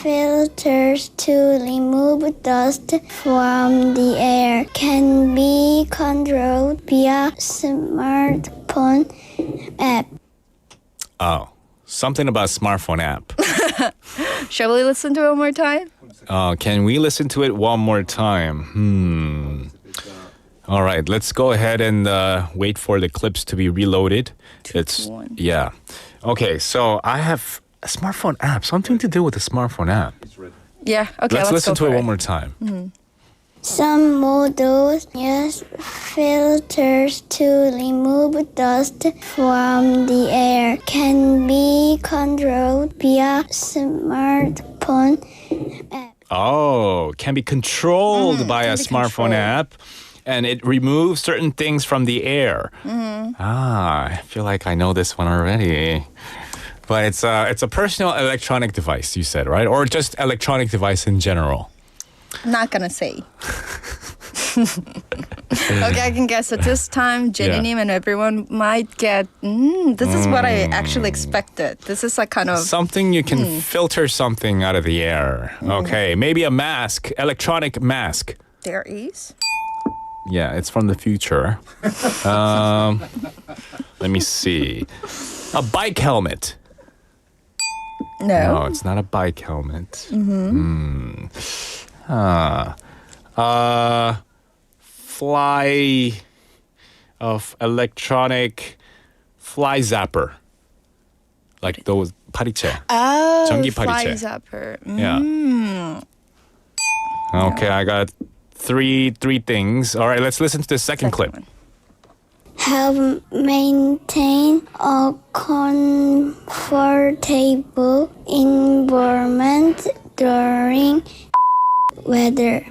filters to remove dust from the air. Can be controlled via smartphone app. Oh, something about smartphone app. Shall we listen to it one more time? Can we listen to it one more time? All right, let's go ahead and wait for the clips to be reloaded. Yeah. Okay, so I have a smartphone app. Something to do with the smartphone app. Yeah, okay, Let's listen go to it for one more time. Some models use filters to remove dust from the air. Can be controlled via smartphone app. Oh, can be controlled by a smartphone app, and it removes certain things from the air. I feel like I know this one already. But it's a personal electronic device, you said, right? Or just electronic device in general? I'm not gonna say. Okay, I can guess at this time, Jenny-nim and everyone might get, this is what I actually expected. This is like kind of... Something you can filter something out of the air. Okay, maybe a mask, electronic mask. There is? Yeah, it's from the future. Let me see. A bike helmet. No. No, it's not a bike helmet. Fly of electronic fly zapper. Like those 파리채. Oh, 전기 fly 파리채. zapper. Yeah. Okay, I got three things. All right, let's listen to the second clip. One. Help maintain a comfortable environment during weather.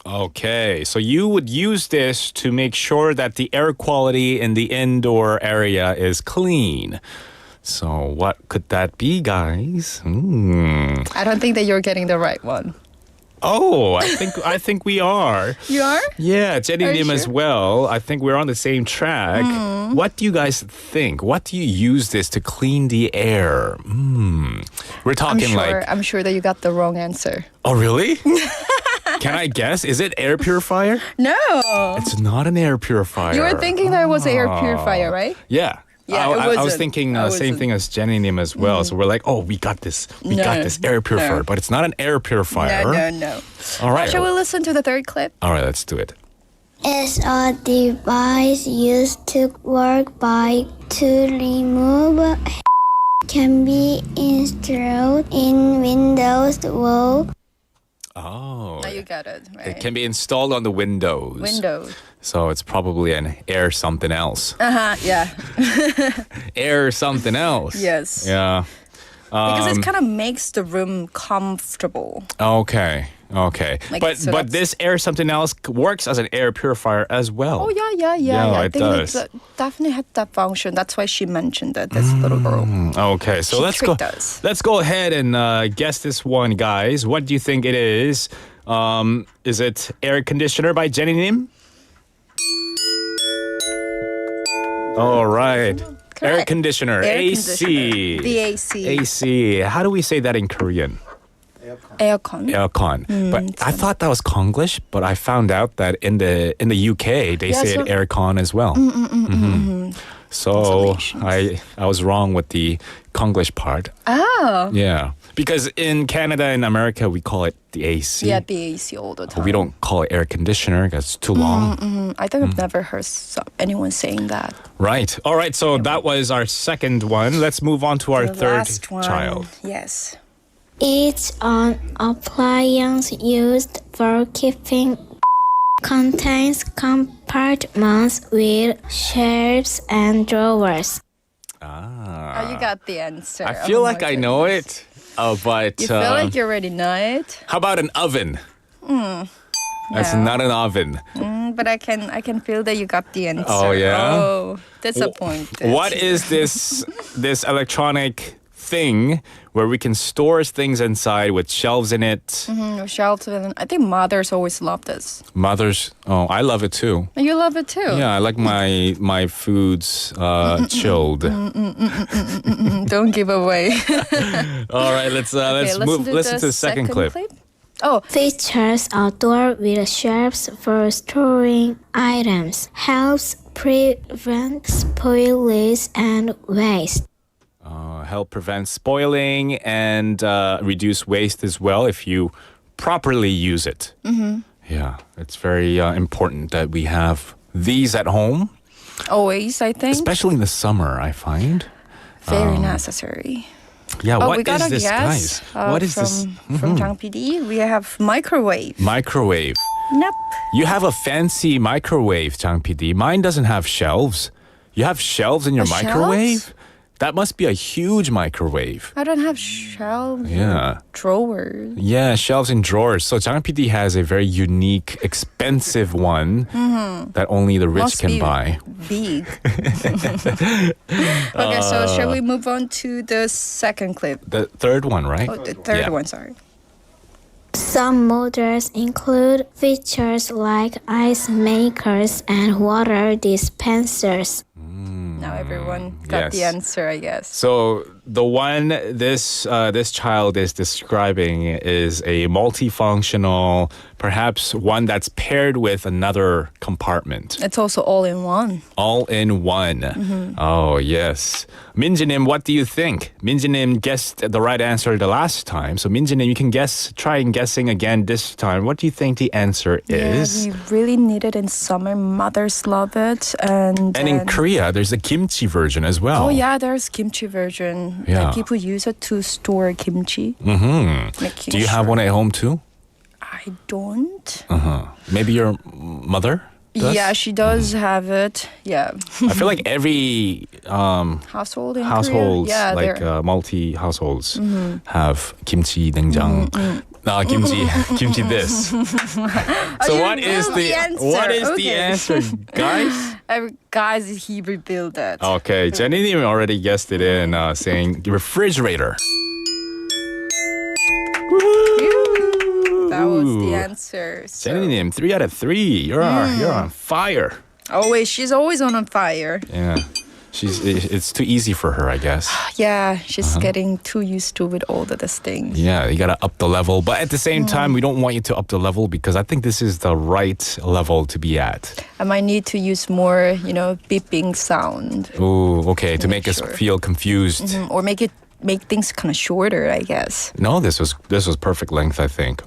Okay, so you would use this to make sure that the air quality in the indoor area is clean. So what could that be, guys? I don't think that you're getting the right one. Oh, I think we are. You are? Yeah, Jenny Are you Nim as sure? well. I think we're on the same track. What do you guys think? What do you use this to clean the air? We're talking I'm sure that you got the wrong answer. Oh, really? Can I guess? Is it air purifier? No. It's not an air purifier. You were thinking that it was air purifier, right? Yeah. Yeah, I was wasn't. thinking I same wasn't. thing as Jenny Nim as well. So we're like, oh, we got this. We got this air purifier. no. But it's not an air purifier. No. All right. Shall we listen to the third clip? All right, let's do it. Is a device used to work by to remove can be installed in Windows wall. Oh. Now you got it, right? It can be installed on the windows. Windows. So it's probably an air something else. Yeah. Air something else. Yes. Yeah. Because it kind of makes the room comfortable. Okay. Like, But so but this air something else works as an air purifier as well. Oh, yeah. Yeah, I it think does. it definitely had that function. That's why she mentioned it, this little girl. Okay, so She let's go. tricked us. Let's go ahead and guess this one, guys. What do you think it is? Is it air conditioner by Jenny Nim? All right. Air conditioner, Air AC. conditioner. The AC. AC. How do we say that in Korean? Aircon. Aircon. But I thought that was Konglish, but I found out that in the UK they say so- it aircon as well. So I was wrong with the Konglish part. Oh. Yeah. Because in Canada and America we call it the AC. Yeah, the AC all the time. We don't call it air conditioner because it's too long. I think I've never heard anyone saying that. Right. All right. So that was our second one. Let's move on to our The third last one. child. Yes. It's an appliance used for keeping contains compartments with shelves and drawers. Oh, you got the answer. I feel Oh like my I know goodness. it. But You feel like you already know it? how about an oven? That's not an oven. But I can feel that you got the answer. Oh, yeah? Oh, disappointed. What is this electronic thing where we can store things inside with shelves in it? Shelves. I think mothers always love this. Mothers, oh, I love it too. You love it too. Yeah, I like my foods chilled. Don't give away. All right, let's listen to the second clip. Oh, Features outdoor with shelves for storing items. Helps prevent spoilage and waste. help prevent spoiling and reduce waste as well if you properly use it. Yeah, it's very important that we have these at home. Always, I think. Especially in the summer, I find. Very necessary. Yeah, we what got is a this, guess, guys? What is this? From Jang PD, we have microwave. Microwave. Nope. You have a fancy microwave, Jang PD. Mine doesn't have shelves. You have shelves in your microwave? Shelves? That must be a huge microwave. I don't have shelves. Yeah. Drawers. Yeah, shelves and drawers. So Jang PD has a very unique, expensive one that only the rich Must can be buy. Big. Okay, so shall we move on to the second clip? The third one, right? Oh, the third Yeah. one, sorry. Some models include features like ice makers and water dispensers. Now everyone got the yes. answer, I guess. So the one this child is describing is a multifunctional, perhaps one that's paired with another compartment. It's also all in one. All in one. Oh, yes. Minjinim, what do you think? Minjinim guessed the right answer the last time. So Minjinim, you can try guessing again this time. What do you think the answer is? Yeah, we really need it in summer. Mothers love it. And in Korea, there's a kimchi version as well. Oh yeah, there's kimchi version. Yeah. Like people use it to store kimchi. Do you have one at home too? I don't. Maybe your mother does? Yeah, she does have it. Yeah. I feel like every Household in households, Korea. Yeah, like they're- multi households, have kimchi 냉장. Kimchi this. So you what is know the the answer. what is the Okay. answer, guys? Guys, he revealed it. Okay, Jenny already guessed it in, saying refrigerator. That was the answer. So. Jenny, 3 out of 3. You're on fire. She's always on fire. Yeah. It's too easy for her, I guess. Yeah, she's getting too used to with all of these things. Yeah, you gotta up the level. But at the same time, we don't want you to up the level because I think this is the right level to be at. I might need to use more, beeping sound. Ooh, okay, to make us Sure. feel confused. Or make things kind of shorter, I guess. No, this was perfect length, I think.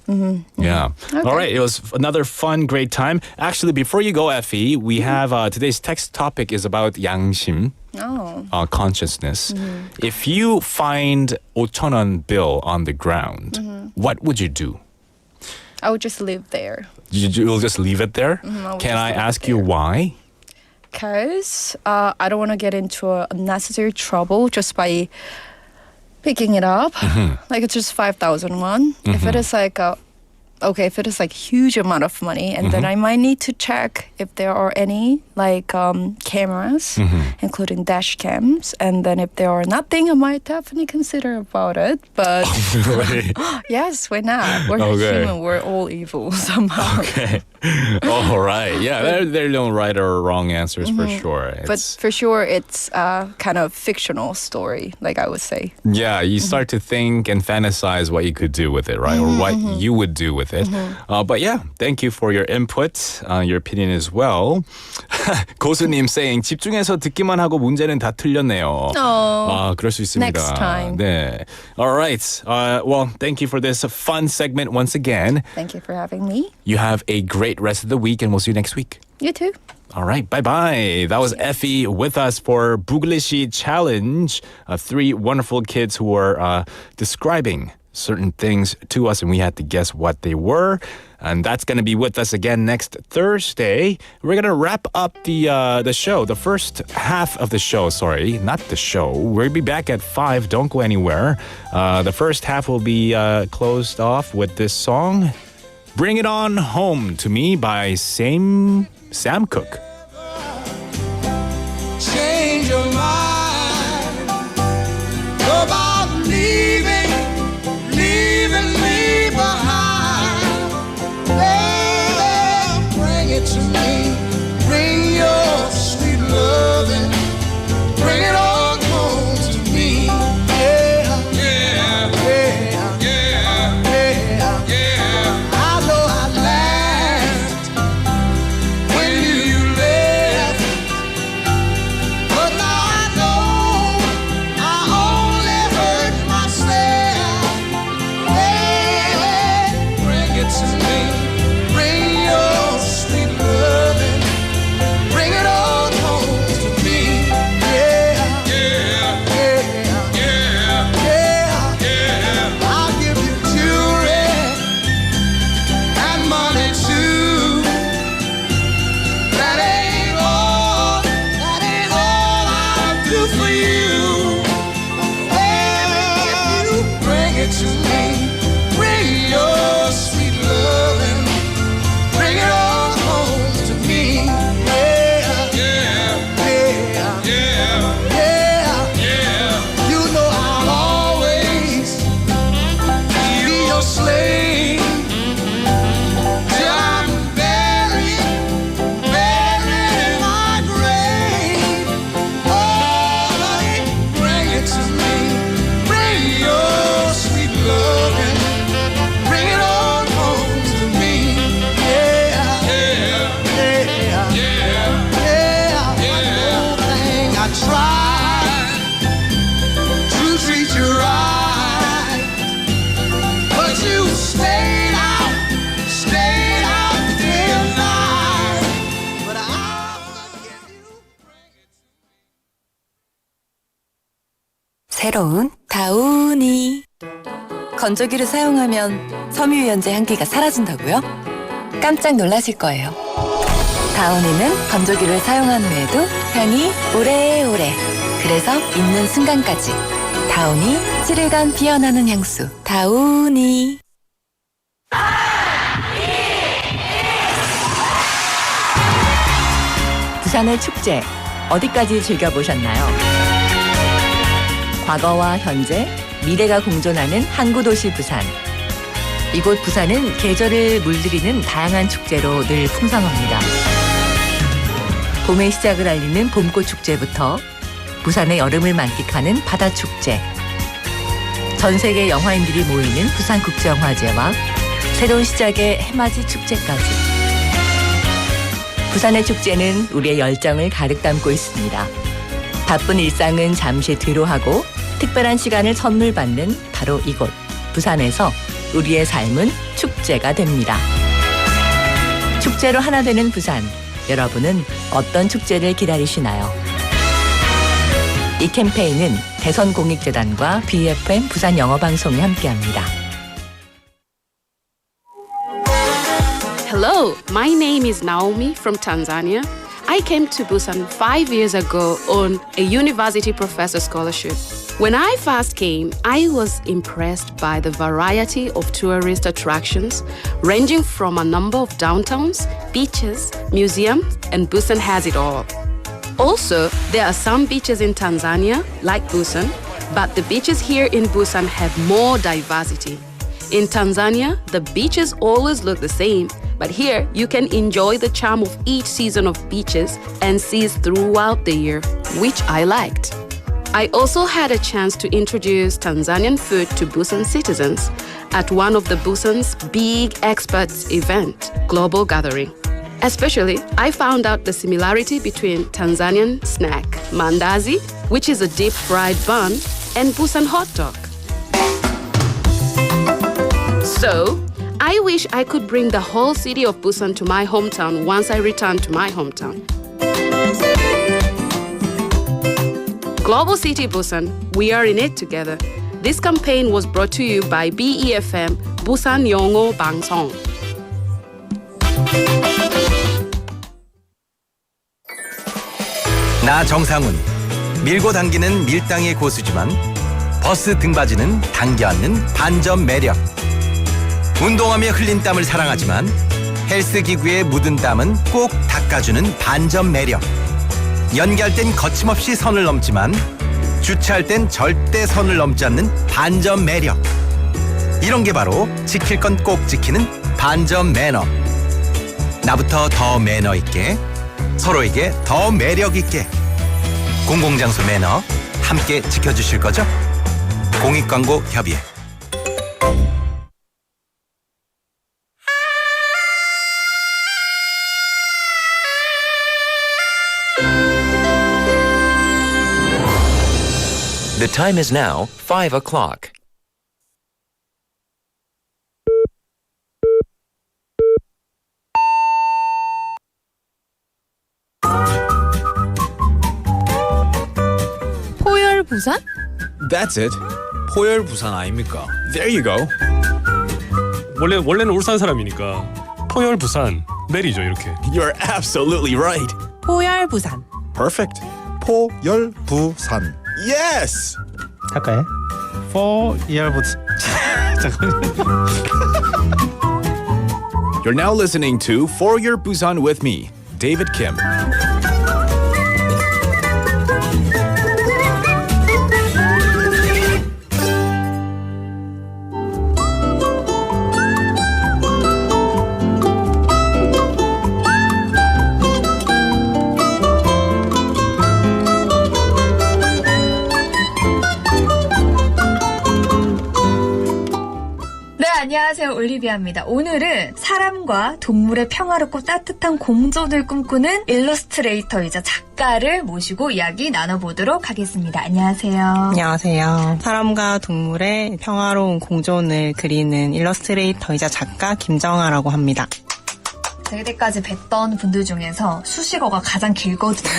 Yeah. All right, it was another fun, great time. Actually, before you go, Effie, we have today's text topic is about 양심. Oh. Consciousness. If you find 5,000원 bill on the ground, what would you do? I would just live there. You'll just leave it there? would Can just I leave it ask you why? Because I don't want to get into unnecessary trouble just by picking it up. Like it's just 5,000 won. If it is like if it is like huge amount of money, and then I might need to check if there are any like cameras, including dash cams, and then if there are nothing, I might definitely consider about it. But yes, why not? We're human. We're all evil somehow. Okay. All right. Yeah, there are no right or wrong answers for sure. But for sure, it's kind of fictional story, like I would say. Yeah, you start to think and fantasize what you could do with it, right? Or what you would do with it. But yeah, thank you for your input, your opinion as well. 고수님 saying 집중해서 듣기만 하고 문제는 다 틀렸네요. 그럴 수 있습니다. Next time. 네. All right. Well, thank you for this fun segment once again. Thank you for having me. You have a great rest of the week, and we'll see you next week. You too. All right, bye-bye. That was Effie with us for Buglisi Challenge. 3 wonderful kids who were describing certain things to us, and we had to guess what they were. And that's going to be with us again next Thursday. We're going to wrap up the show, the first half of the show. Sorry, not the show. We'll be back at 5. Don't go anywhere. The first half will be closed off with this song, Bring It On Home to Me by Sam Cooke. Change your mind. Go about leaving me behind. Oh, bring it to me. Bring your sweet loving. Bring it on home to me. Yeah, yeah, yeah, yeah, yeah, yeah. I know I laughed when you left. it to me. Bring your sweet loving. Bring it all home to me. Yeah, yeah, yeah, yeah, yeah, yeah. You know I'll always be your slave. Till I'm buried, buried in my grave. Oh, bring it to me. Bring your sweet loving. Bring it all home to me. Yeah, yeah, yeah, yeah, yeah. One more thing I tried to treat you right, but you stayed out day and night. But I'll give you. 새로운 다우니. 건조기를 사용하면 섬유유연제 향기가 사라진다고요? 깜짝 놀라실 거예요. 다우니는 건조기를 사용한 후에도 향이 오래오래. 그래서 입는 순간까지. 다우니 7일간 피어나는 향수. 다우니. 부산의 축제 어디까지 즐겨보셨나요? 과거와 현재, 미래가 공존하는 항구도시 부산. 이곳 부산은 계절을 물들이는 다양한 축제로 늘 풍성합니다. 봄의 시작을 알리는 봄꽃 축제부터 부산의 여름을 만끽하는 바다축제, 전 세계 영화인들이 모이는 부산국제영화제와 새로운 시작의 해맞이 축제까지. 부산의 축제는 우리의 열정을 가득 담고 있습니다. 바쁜 일상은 잠시 뒤로하고 특별한 시간을 선물 받는 바로 이곳 부산에서 우리의 삶은 축제가 됩니다. 축제로 하나 되는 부산. 여러분은 어떤 축제를 기다리시나요? 이 캠페인은 대선공익재단과 BFM 부산영어방송이 함께합니다. Hello, my name is Naomi from Tanzania. I came to Busan 5 years ago on a university professor scholarship. When I first came, I was impressed by the variety of tourist attractions, ranging from a number of downtowns, beaches, museums, and Busan has it all. Also, there are some beaches in Tanzania, like Busan, but the beaches here in Busan have more diversity. In Tanzania, the beaches always look the same, but here you can enjoy the charm of each season of beaches and seas throughout the year, which I liked. I also had a chance to introduce Tanzanian food to Busan citizens at one of the Busan's big experts event, Global Gathering. Especially, I found out the similarity between Tanzanian snack, mandazi, which is a deep-fried bun, and Busan hot dog. So, I wish I could bring the whole city of Busan to my hometown once I return to my hometown. Global City Busan, we are in it together. This campaign was brought to you by BEFM, 부산영어방송. 나 정상훈. 밀고 당기는 밀당의 고수지만 버스 등받이는 당겨 앉는 반전 매력. 운동하며 흘린 땀을 사랑하지만 헬스기구에 묻은 땀은 꼭 닦아주는 반전 매력. 연기할 땐 거침없이 선을 넘지만 주차할 땐 절대 선을 넘지 않는 반전 매력. 이런 게 바로 지킬 건 꼭 지키는 반전 매너. 나부터 더 매너 있게, 서로에게 더 매력 있게. 공공장소 매너 함께 지켜주실 거죠? 공익광고협의회. The time is now 5 o'clock. 포열 부산? That's it. 포열 부산 아닙니까? There you go. 원래는 울산 사람이니까 포열 부산 내리죠 이렇게. You're absolutely right. 포열 부산. Perfect. 포열 부산. Yes. 할까요? 포열 부산. You're now listening to For Your Busan with me, David Kim. 안녕하세요, 올리비아입니다. 오늘은 사람과 동물의 평화롭고 따뜻한 공존을 꿈꾸는 일러스트레이터이자 작가를 모시고 이야기 나눠보도록 하겠습니다. 안녕하세요. 안녕하세요. 사람과 동물의 평화로운 공존을 그리는 일러스트레이터이자 작가 김정아라고 합니다. 제가 이때까지 뵀던 분들 중에서 수식어가 가장 길거든요.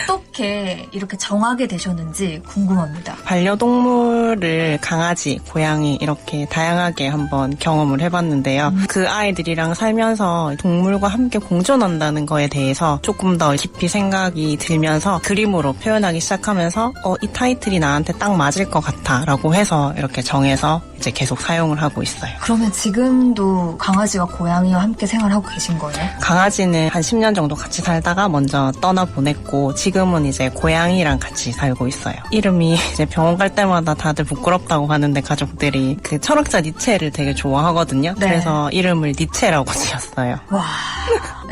어떻게 이렇게 정하게 되셨는지 궁금합니다. 반려동물을 강아지, 고양이 이렇게 다양하게 한번 경험을 해봤는데요. 그 아이들이랑 살면서 동물과 함께 공존한다는 거에 대해서 조금 더 깊이 생각이 들면서 그림으로 표현하기 시작하면서 이 타이틀이 나한테 딱 맞을 것 같아 라고 해서 이렇게 정해서 이제 계속 사용을 하고 있어요. 그러면 지금도 강아지와 고양이와 함께 생활하고 계신 거예요? 강아지는 한 10년 정도 같이 살다가 먼저 떠나보냈고 지금은 이제 고양이랑 같이 살고 있어요. 이름이 이제 병원 갈 때마다 다들 부끄럽다고 하는데 가족들이 그 철학자 니체를 되게 좋아하거든요. 네. 그래서 이름을 니체라고 지었어요. 와,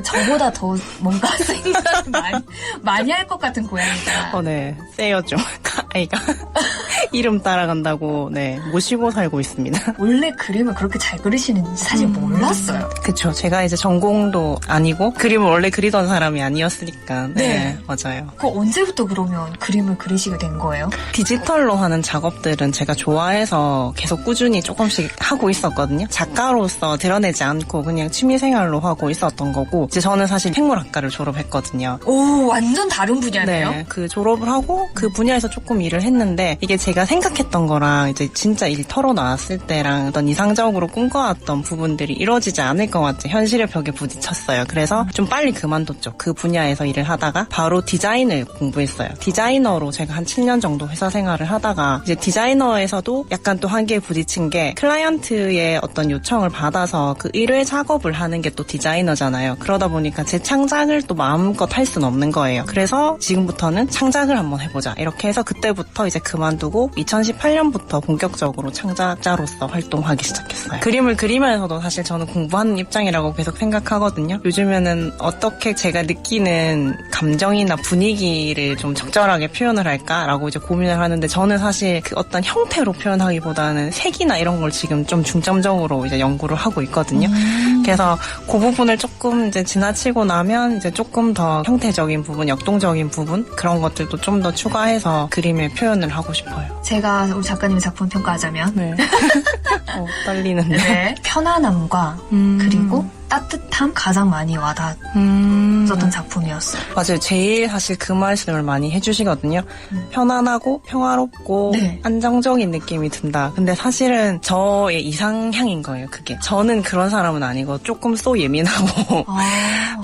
저보다 더 뭔가 생각을 많이 할 것 같은 고양이다. 네, 세요 좀. 아이가 이름 따라간다고 모시고 살고 있습니다. 원래 그림을 그렇게 잘 그리시는지 사실 몰랐어요. 그쵸. 제가 이제 전공도 아니고 그림을 원래 그리던 사람이 아니었으니까. 네, 맞아요. 언제부터 그러면 그림을 그리시게 된 거예요? 디지털로 하는 작업들은 제가 좋아해서 계속 꾸준히 조금씩 하고 있었거든요. 작가로서 드러내지 않고 그냥 취미생활로 하고 있었던 거고 이제 저는 사실 생물학과를 졸업했거든요. 오, 완전 다른 분야네요? 네, 그 졸업을 하고 그 분야에서 조금 일을 했는데 이게 제가 생각했던 거랑 이제 진짜 일터로 나왔을 때랑 어떤 이상적으로 꿈꿔왔던 부분들이 이루어지지 않을 것 같아 현실의 벽에 부딪혔어요. 그래서 좀 빨리 그만뒀죠. 그 분야에서 일을 하다가 바로 디자인을 공부했어요. 디자이너로 제가 한 7년 정도 회사 생활을 하다가 이제 디자이너에서도 약간 또 한계에 부딪힌 게 클라이언트의 어떤 요청을 받아서 그 의뢰 작업을 하는 게 또 디자이너잖아요. 그러다 보니까 제 창작을 또 마음껏 할 수는 없는 거예요. 그래서 지금부터는 창작을 한번 해보자. 이렇게 해서 그때부터 이제 그만두고 2018년부터 본격적으로 창작자로서 활동하기 시작했어요. 그림을 그리면서도 사실 저는 공부하는 입장이라고 계속 생각하거든요. 요즘에는 어떻게 제가 느끼는 감정이나 분위기를 좀 적절하게 표현을 할까라고 이제 고민을 하는데 저는 사실 그 어떤 형태로 표현하기보다는 색이나 이런 걸 지금 좀 중점적으로 이제 연구를 하고 있거든요. 그래서 그 부분을 조금 이제 지나치고 나면 이제 조금 더 형태적인 부분, 역동적인 부분 그런 것들도 좀 더 추가해서 그림에 표현을 하고 싶어요. 제가 우리 작가님의 작품 평가하자면 떨리는데 네. 편안함과 그리고 따뜻함 가장 많이 와닿았던 작품이었어요. 맞아요. 제일 사실 그 말씀을 많이 해주시거든요. 편안하고 평화롭고 안정적인 느낌이 든다. 근데 사실은 저의 이상향인 거예요. 그게. 저는 그런 사람은 아니고 조금 쏘 예민하고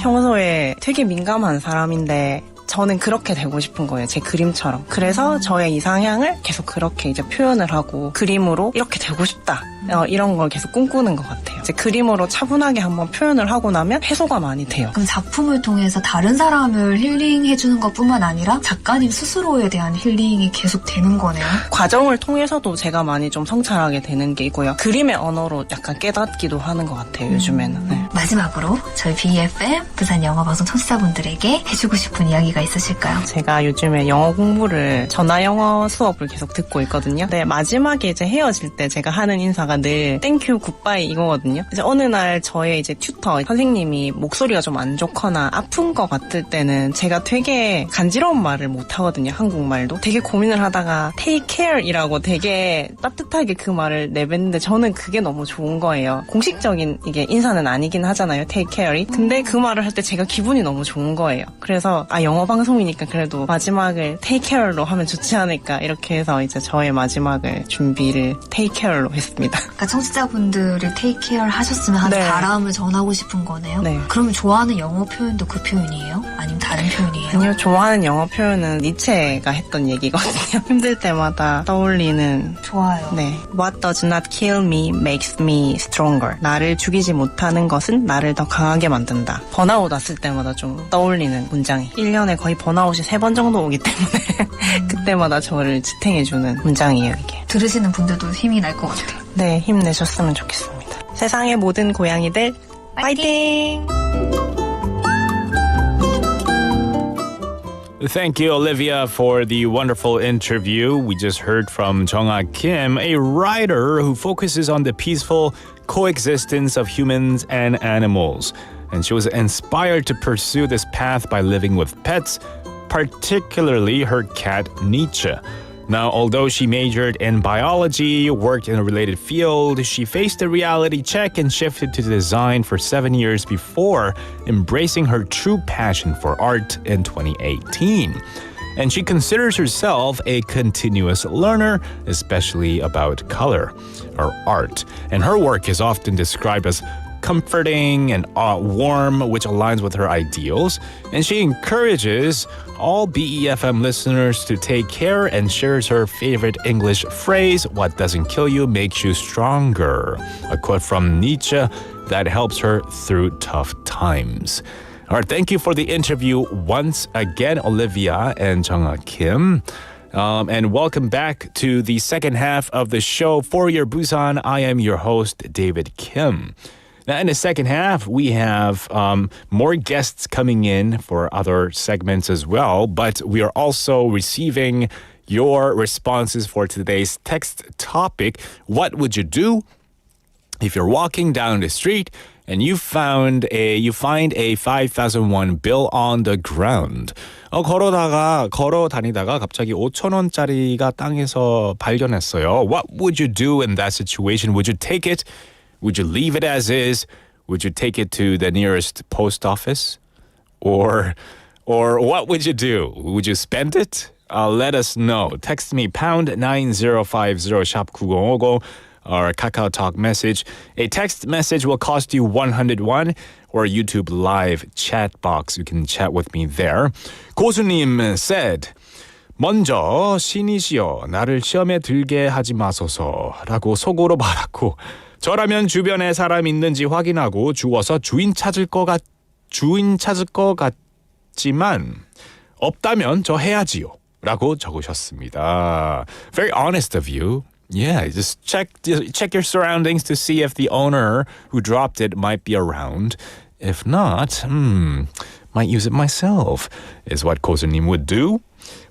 평소에 되게 민감한 사람인데 저는 그렇게 되고 싶은 거예요. 제 그림처럼. 그래서 저의 이상향을 계속 그렇게 이제 표현을 하고 그림으로 이렇게 되고 싶다. 이런 걸 계속 꿈꾸는 것 같아요. 이제 그림으로 차분하게 한번 표현을 하고 나면 해소가 많이 돼요. 그럼 작품을 통해서 다른 사람을 힐링해주는 것뿐만 아니라 작가님 스스로에 대한 힐링이 계속 되는 거네요. 과정을 통해서도 제가 많이 좀 성찰하게 되는 게 있고요. 그림의 언어로 약간 깨닫기도 하는 것 같아요. 요즘에는. 네. 마지막으로 저희 BFM 부산영어방송 청취자분들에게 해주고 싶은 이야기가 있으실까요? 제가 요즘에 영어 공부를 전화 영어 수업을 계속 듣고 있거든요. 네, 마지막에 이제 헤어질 때 제가 하는 인사가 늘 땡큐 굿바이 이거거든요. 이제 어느 날 저의 이제 튜터 선생님이 목소리가 좀 안 좋거나 아픈 것 같을 때는 제가 되게 간지러운 말을 못 하거든요. 한국말도. 되게 고민을 하다가 take care이라고 되게 따뜻하게 그 말을 내뱉는데 저는 그게 너무 좋은 거예요. 공식적인 이게 인사는 아니긴 하잖아요. take care이. 근데 그 말을 할 때 제가 기분이 너무 좋은 거예요. 그래서 영어 방송이니까 그래도 마지막을 take care로 하면 좋지 않을까 이렇게 해서 이제 저의 마지막을 준비를 take care로 했습니다. 그러니까 청취자분들을 테이크 케어 하셨으면 하는 네. 바람을 전하고 싶은 거네요. 네. 그러면 좋아하는 영어 표현도 그 표현이에요? 아니면 다른 표현이에요? 아니요, 좋아하는 영어 표현은 니체가 했던 얘기거든요. 힘들 때마다 떠올리는. 좋아요. 네. What does not kill me makes me stronger. 나를 죽이지 못하는 것은 나를 더 강하게 만든다. 번아웃 왔을 때마다 좀 떠올리는 문장이. 1년에 거의 번아웃이 3번 정도 오기 때문에 그때마다 저를 지탱해주는 문장이에요, 이게. 들으시는 분들도 힘이 날 것 같아요. 네, 힘내셨으면 좋겠습니다. 세상의 모든 고양이들 파이팅! Thank you, Olivia, for the wonderful interview. We just heard from Jung-ah Kim, a writer who focuses on the peaceful coexistence of humans and animals. And she was inspired to pursue this path by living with pets, particularly her cat, Nietzsche. Now, although she majored in biology, worked in a related field, she faced a reality check and shifted to design for 7 years before embracing her true passion for art in 2018. And she considers herself a continuous learner, especially about color or art. And her work is often described as comforting and warm, which aligns with her ideals. And she encourages all BEFM listeners to take care and shares her favorite English phrase, "What doesn't kill you makes you stronger." A quote from Nietzsche that helps her through tough times. All right, thank you for the interview once again, Olivia and Jung-ah Kim. And welcome back to the second half of the show. For your Busan, I am your host, David Kim. Now, in the second half, we have more guests coming in for other segments as well, but we are also receiving your responses for today's text topic. What would you do if you're walking down the street and you find a 5,001 bill on the ground? 걸어 다니다가 갑자기 5,000원짜리가 땅에서 발견했어요. What would you do in that situation? Would you take it? Would you leave it as is? Would you take it to the nearest post office? Or what would you do? Would you spend it? Let us know. Text me pound 9050 샵 9050 or Kakao Talk message. A text message will cost you 100 won or a YouTube live chat box. You can chat with me there. 고수님 said, 먼저 신이시여 나를 시험에 들게 하지 마소서 라고 속으로 말하고 저라면 주변에 사람 있는지 확인하고 주워서 주인 찾을 것 같지만 없다면 저 해야지요 라고 적으셨습니다. Very honest of you. Yeah, just check your surroundings to see if the owner who dropped it might be around. If not, might use it myself, is what 고수님 would do.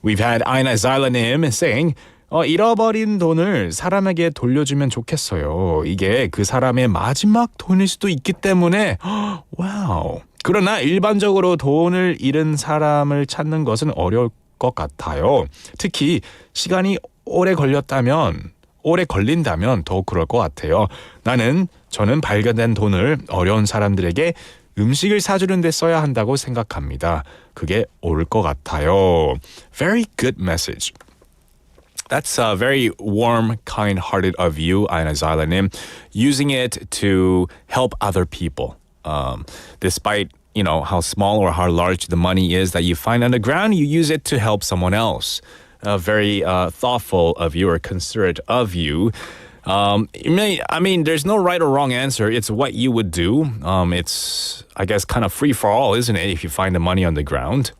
We've had Aina Zylanim saying, 잃어버린 돈을 사람에게 돌려주면 좋겠어요. 이게 그 사람의 마지막 돈일 수도 있기 때문에 와우. 그러나 일반적으로 돈을 잃은 사람을 찾는 것은 어려울 것 같아요. 특히 시간이 오래 걸린다면 더욱 그럴 것 같아요. 저는 발견된 돈을 어려운 사람들에게 음식을 사주는 데 써야 한다고 생각합니다. 그게 옳을 것 같아요. Very good message. That's very warm, kind-hearted of you, Aina Zylanim, using it to help other people. Despite, how small or how large the money is that you find on the ground, you use it to help someone else. Very thoughtful of you or considerate of you. There's no right or wrong answer. It's what you would do. It's, I guess, kind of free for all, isn't it, if you find the money on the ground?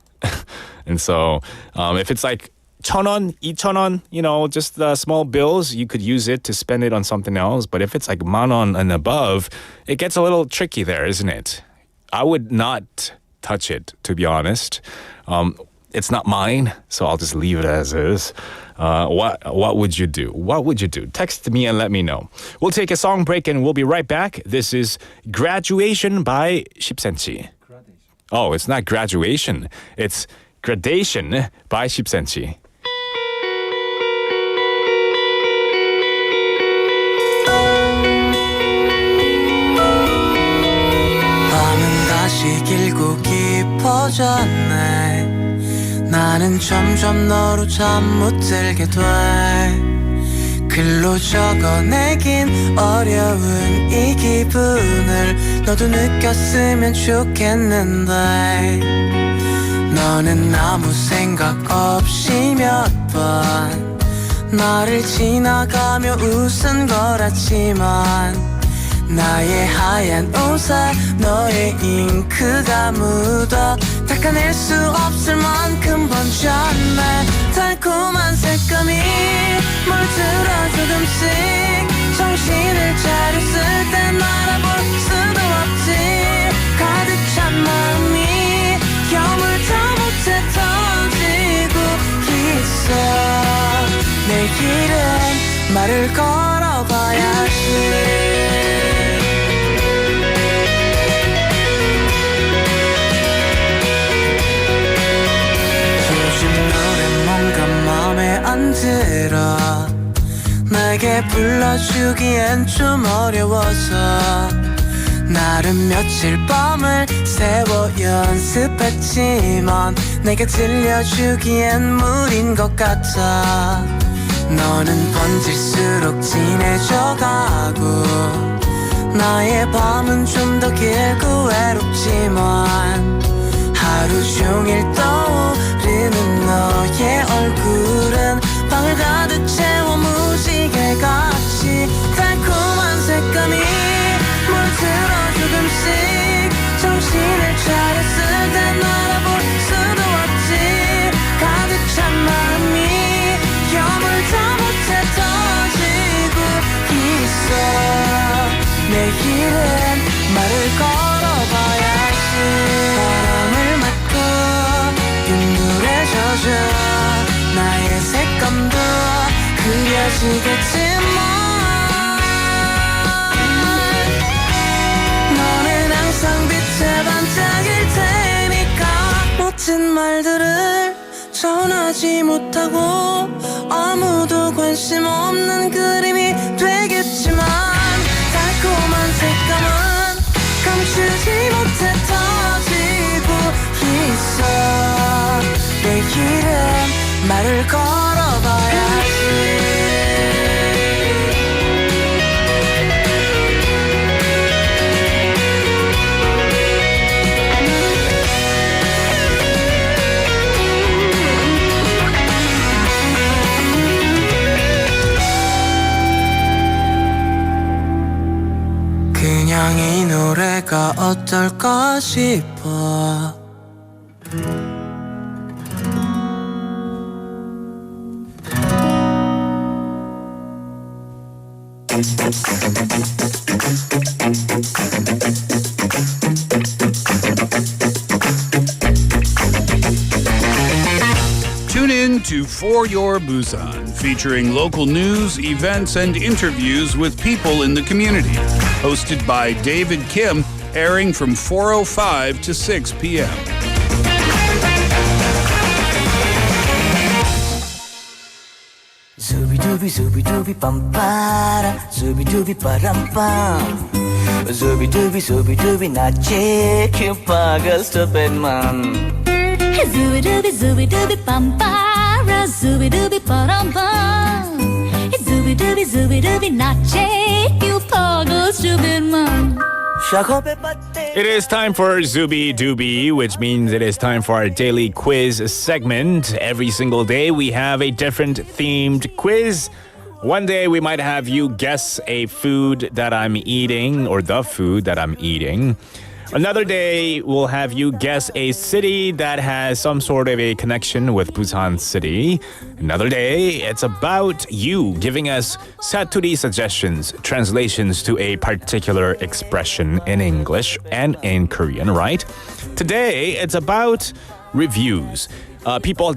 And so if it's like 1,000원, 2,000원, just the small bills, you could use it to spend it on something else. But if it's like 10,000원 and above, it gets a little tricky there, isn't it? I would not touch it, to be honest. It's not mine, so I'll just leave it as is. What would you do? What would you do? Text me and let me know. We'll take a song break and we'll be right back. This is Graduation by 10cm. Oh, it's not graduation. It's Gradation by 10cm. 밤은 다시 길고 깊어졌네 나는 점점 너로 잠 못 들게 돼 글로 적어내긴 어려운 이 기분을 너도 느꼈으면 좋겠는데 너는 아무 생각 없이 몇 번 나를 지나가며 웃은 거라지만 나의 하얀 옷에 너의 잉크가 묻어 닦아낼 수 없을 만큼 번졌네 달콤한 색감이 물들어 조금씩 정신을 차렸을 땐 알아볼 수도 없지 가득 찬 마음이 여물다 못해 터지고 있어 내일은 말을 걸어봐야지 맘에 안 들어 내게 불러주기엔 좀 어려워서 나름 며칠 밤을 새워 연습했지만 내게 들려주기엔 무리인 것 같아 너는 번질수록 진해져가고 나의 밤은 좀 더 길고 외롭지만 하루 종일 떠오르는 너의 얼굴은 방을 가득 채워 무지개같이 달콤한 색감이 물들어 조금씩 정신을 차렸을 땐 알아볼 수도 없지 가득 찬 마음이 여물다 못해 터지고 있어 내일은 말을 걸어봐야지 바람을 맞고 빗물에 젖어 나의 색감도 그려지겠지만 너는 항상 빛에 반짝일 테니까 멋진 말들을 전하지 못하고 아무도 관심 없는 그림이 되겠지만 달콤한 색감은 감추지 못해 터지고 있어 내일은 말을 걸어봐야지 그냥 이 노래가 어떨까 싶어 Tune in to For Your Busan, featuring local news, events, and interviews with people in the community. Hosted by David Kim, airing from 4:05 to 6 p.m. Zubie Dooby, Zubie Dooby, bum para, Zubie Dooby, param pam. Zubie Dooby, 나चे क्यों पागल stupid man. Zubie Dooby, bum para, Zubie Dooby, param pam. Zubie Dooby, 나चे क्यों पागल stupid man. It is time for Zubie Dooby, which means it is time for our daily quiz segment. Every single day we have a different themed quiz. One day we might have you guess a food that I'm eating or the food that I'm eating. Another day we'll have you guess a city that has some sort of a connection with Busan City. Another day it's about you giving us 사투리 suggestions, translations to a particular expression in English and in Korean, right? Today it's about reviews. People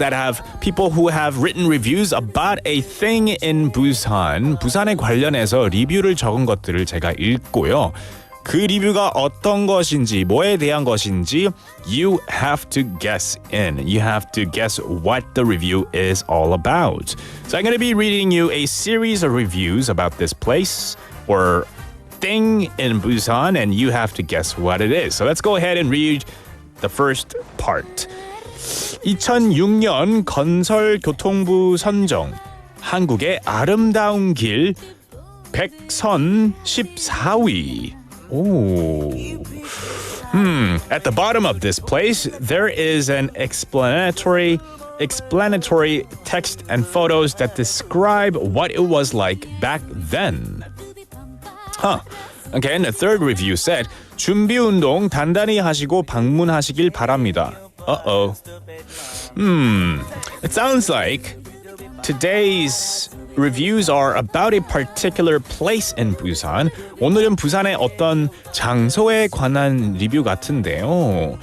who have written reviews about a thing in Busan. 부산에 관련해서 리뷰를 적은 것들을 제가 읽고요. 그 리뷰가 어떤 것인지, 뭐에 대한 것인지 you have to guess in. You have to guess what the review is all about. So I'm going to be reading you a series of reviews about this place or thing in Busan, and you have to guess what it is. So let's go ahead and read the first part. 2006년 건설교통부 선정 한국의 아름다운 길 백선 14위. At the bottom of this place, there is an explanatory text and photos that describe what it was like back then. Okay, and the third review said, 준비 운동 단단히 하시고 방문하시길 바랍니다. It sounds like today's reviews are about a particular place in Busan. 오늘은 부산의 어떤 장소에 관한 리뷰 같은데요.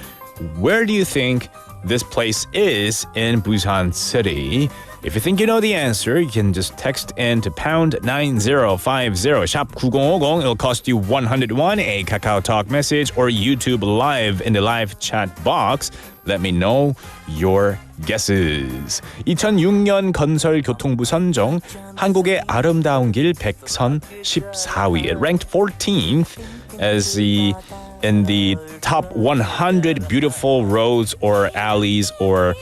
Where do you think this place is in Busan City? If you think you know the answer, you can just text in to pound 9050 샵 9050. It'll cost you 101, a Kakao Talk message, or YouTube live in the live chat box. Let me know your guesses. 2006년 건설교통부 선정 한국의 아름다운 길 백선 14위. It ranked 14th as in the top 100 beautiful roads or alleys or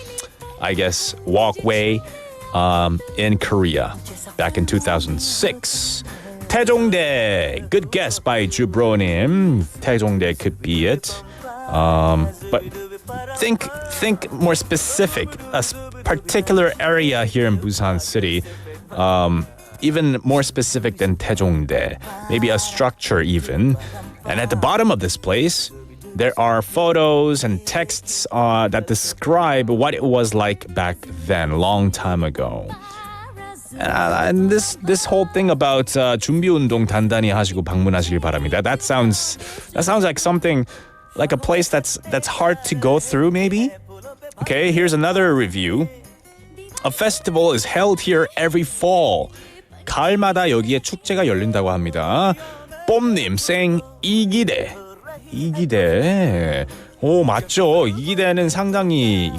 I guess walkway in Korea back in 2006. 태종대, good guess by 주브로님. 태종대 could be it. But think more specific, a particular area here in Busan City, even more specific than 태종대, maybe a structure even. And at the bottom of this place, there are photos and texts that describe what it was like back then, long time ago. And this whole thing about 준비 운동 단단히 하시고 방문하시길 바랍니다. That sounds like something like a place that's hard to go through, maybe. Okay, here's another review. A festival is held here every fall. 가을마다 여기에 축제가 열린다고 합니다. 뽐님 saying 이기대. 오, 맞죠. 이기대는 상당히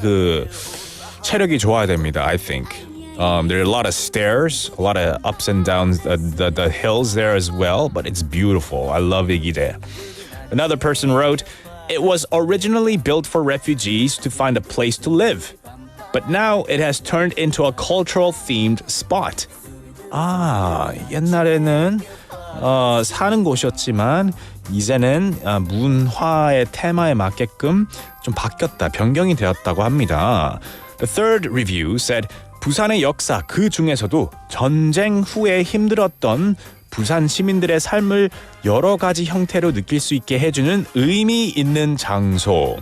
체력이 좋아야 됩니다, I think. There are a lot of stairs, a lot of ups and downs, the hills there as well, but it's beautiful. I love 이기대. Another person wrote, it was originally built for refugees to find a place to live, but now it has turned into a cultural themed spot. 옛날에는 사는 곳이었지만 이제는 문화의 테마에 맞게끔 좀 바뀌었다, 변경이 되었다고 합니다. The third review said, 부산의 역사 그 중에서도 전쟁 후에 힘들었던 부산 시민들의 삶을 여러 가지 형태로 느낄 수 있게 해주는 의미 있는 장소.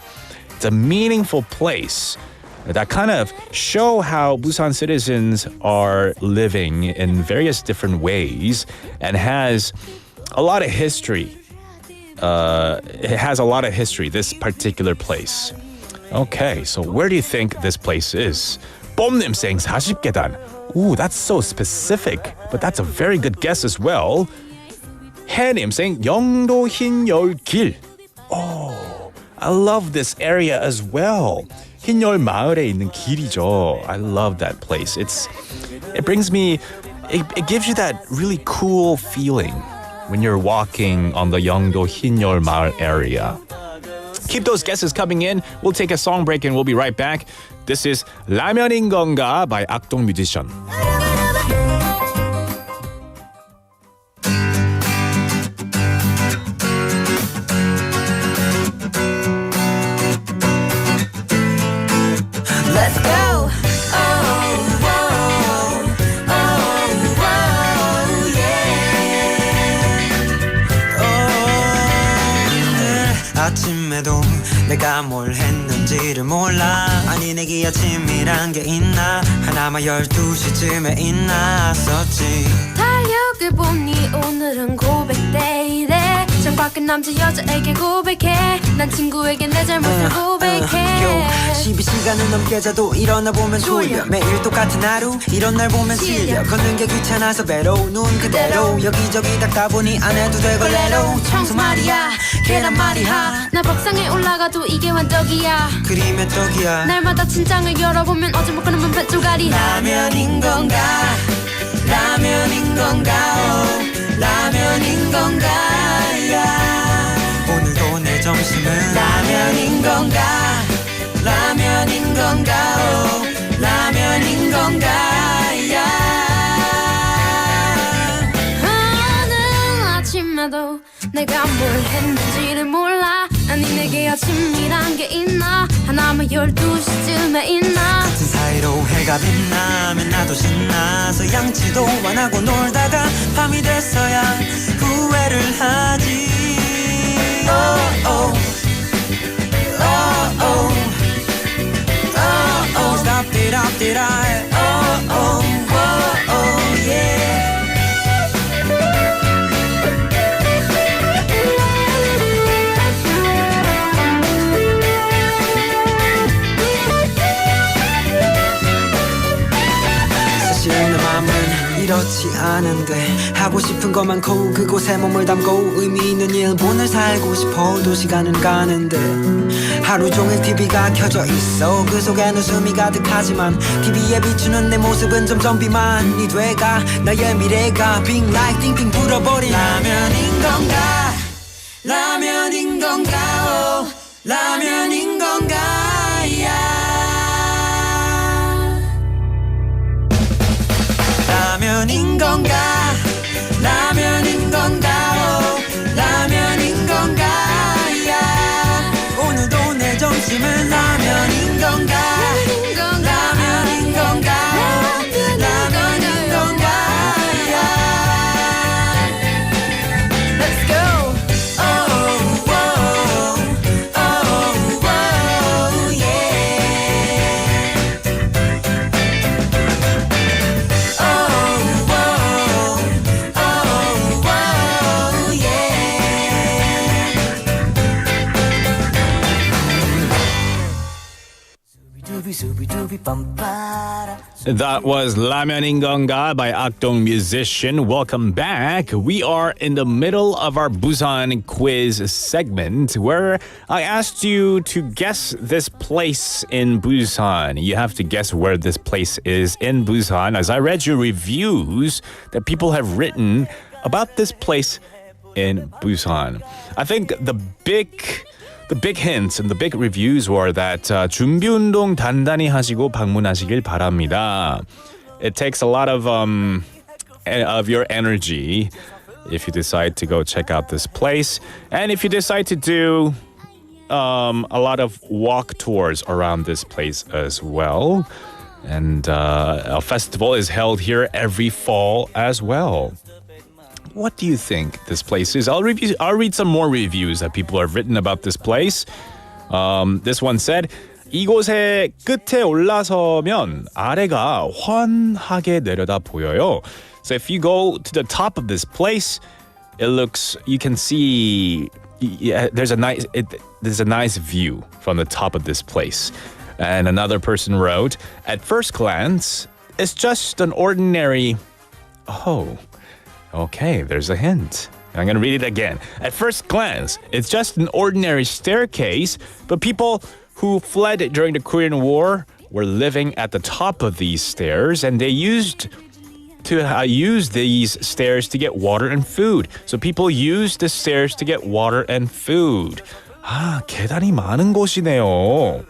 It's a meaningful place that kind of show how Busan citizens are living in various different ways and has a lot of history. It has a lot of history, this particular place. Okay, so where do you think this place is? 뽐님 saying 40계단. Ooh, that's so specific, but that's a very good guess as well. 해님 saying 영도 흰열길. Oh, I love this area as well. 흰열 마을에 있는 길이죠. I love that place. It gives you that really cool feeling when you're walking on the 영도 흰열 마을 area. Keep those guesses coming in. We'll take a song break and we'll be right back. This is 라면인 건가 by 악동 뮤지션. Let's go. 아침에도 내가 뭘 했는지를 몰라. 아니 내게 아침이란 게 있나. 하나만 12시쯤에 있나었지. 달력을 보니 오늘은 고백데이래. 창밖에 남자 여자에게 고백해. 난 친구에게 내 잘못을 고백해. 12시간을 넘게 자도 일어나 보면 졸려. 매일 똑같은 하루 이런 날 보면 질려. 걷는 게 귀찮아서 배로 눈 그대로 여기저기 닦다 보니 안 해도 돼 걸레로. 청소 말이야 계란 말이야. 나 밥상에 올라가도 이게 완벽이야. 그림의 떡이야. 날마다 침장을 열어보면 어제 먹고는 분배 쪼가리. 라면인 건가 라면인 건가 라면인 건가 오늘도 내 점심은 라면인 건가 라면인 건가 라면인 건가 내가 뭘 했는지를 몰라 아니 내게 아침이란 게 있나 하나만 12시쯤에 있나 같은 사이로 해가 빛나면 나도 신나서 양치도 안 하고 놀다가 밤이 됐어야 후회를 하지 oh, oh. Oh, oh. Oh, oh. Stop it, up it, I oh, oh, oh, oh, yeah 사실 내 맘은 이렇지 않은데 하고 싶은 것 많고 그곳에 몸을 담고 의미 있는 일본을 살고 싶어도 시간은 가는데 하루 종일 TV가 켜져 있어 그 속엔 웃음이 가득하지만 TV에 비추는 내 모습은 점점 비만이 돼가 나의 미래가 빙 like 띵띵 불어버린 라면인 건가 라면인 건가 oh, 라면인 건가 라면인 건가 라면인 건가 oh, 라면인 건가 오늘도 내 점심은 라면인 건가 라면인 건가 oh, 라면인 건가 Let's go oh, oh, oh, oh, yeah That was 라면인 건가 by Akdong Musician. Welcome back. We are in the middle of our Busan Quiz segment where I asked you to guess this place in Busan. You have to guess where this place is in Busan. As I read your reviews that people have written about this place in Busan. I think the big hints and the big reviews were that 준비 운동 단단히 하시고 방문하시길 바랍니다. It takes a lot of your energy if you decide to go check out this place, and if you decide to do a lot of walk tours around this place as well. And a festival is held here every fall as well. What do you think this place is? I'll read some more reviews that people have written about this place. This one said, 이곳의 끝에 올라서면 아래가 환하게 내려다 보여요. So if you go to the top of this place, you can see there's a nice view from the top of this place. And another person wrote, at first glance, it's just an ordinary... Oh, okay, there's a hint. I'm going to read it again. At first glance, it's just an ordinary staircase, but people who fled during the Korean War were living at the top of these stairs, and they used to use these stairs to get water and food. So people used the stairs to get water and food. 아, 계단이 많은 곳이네요.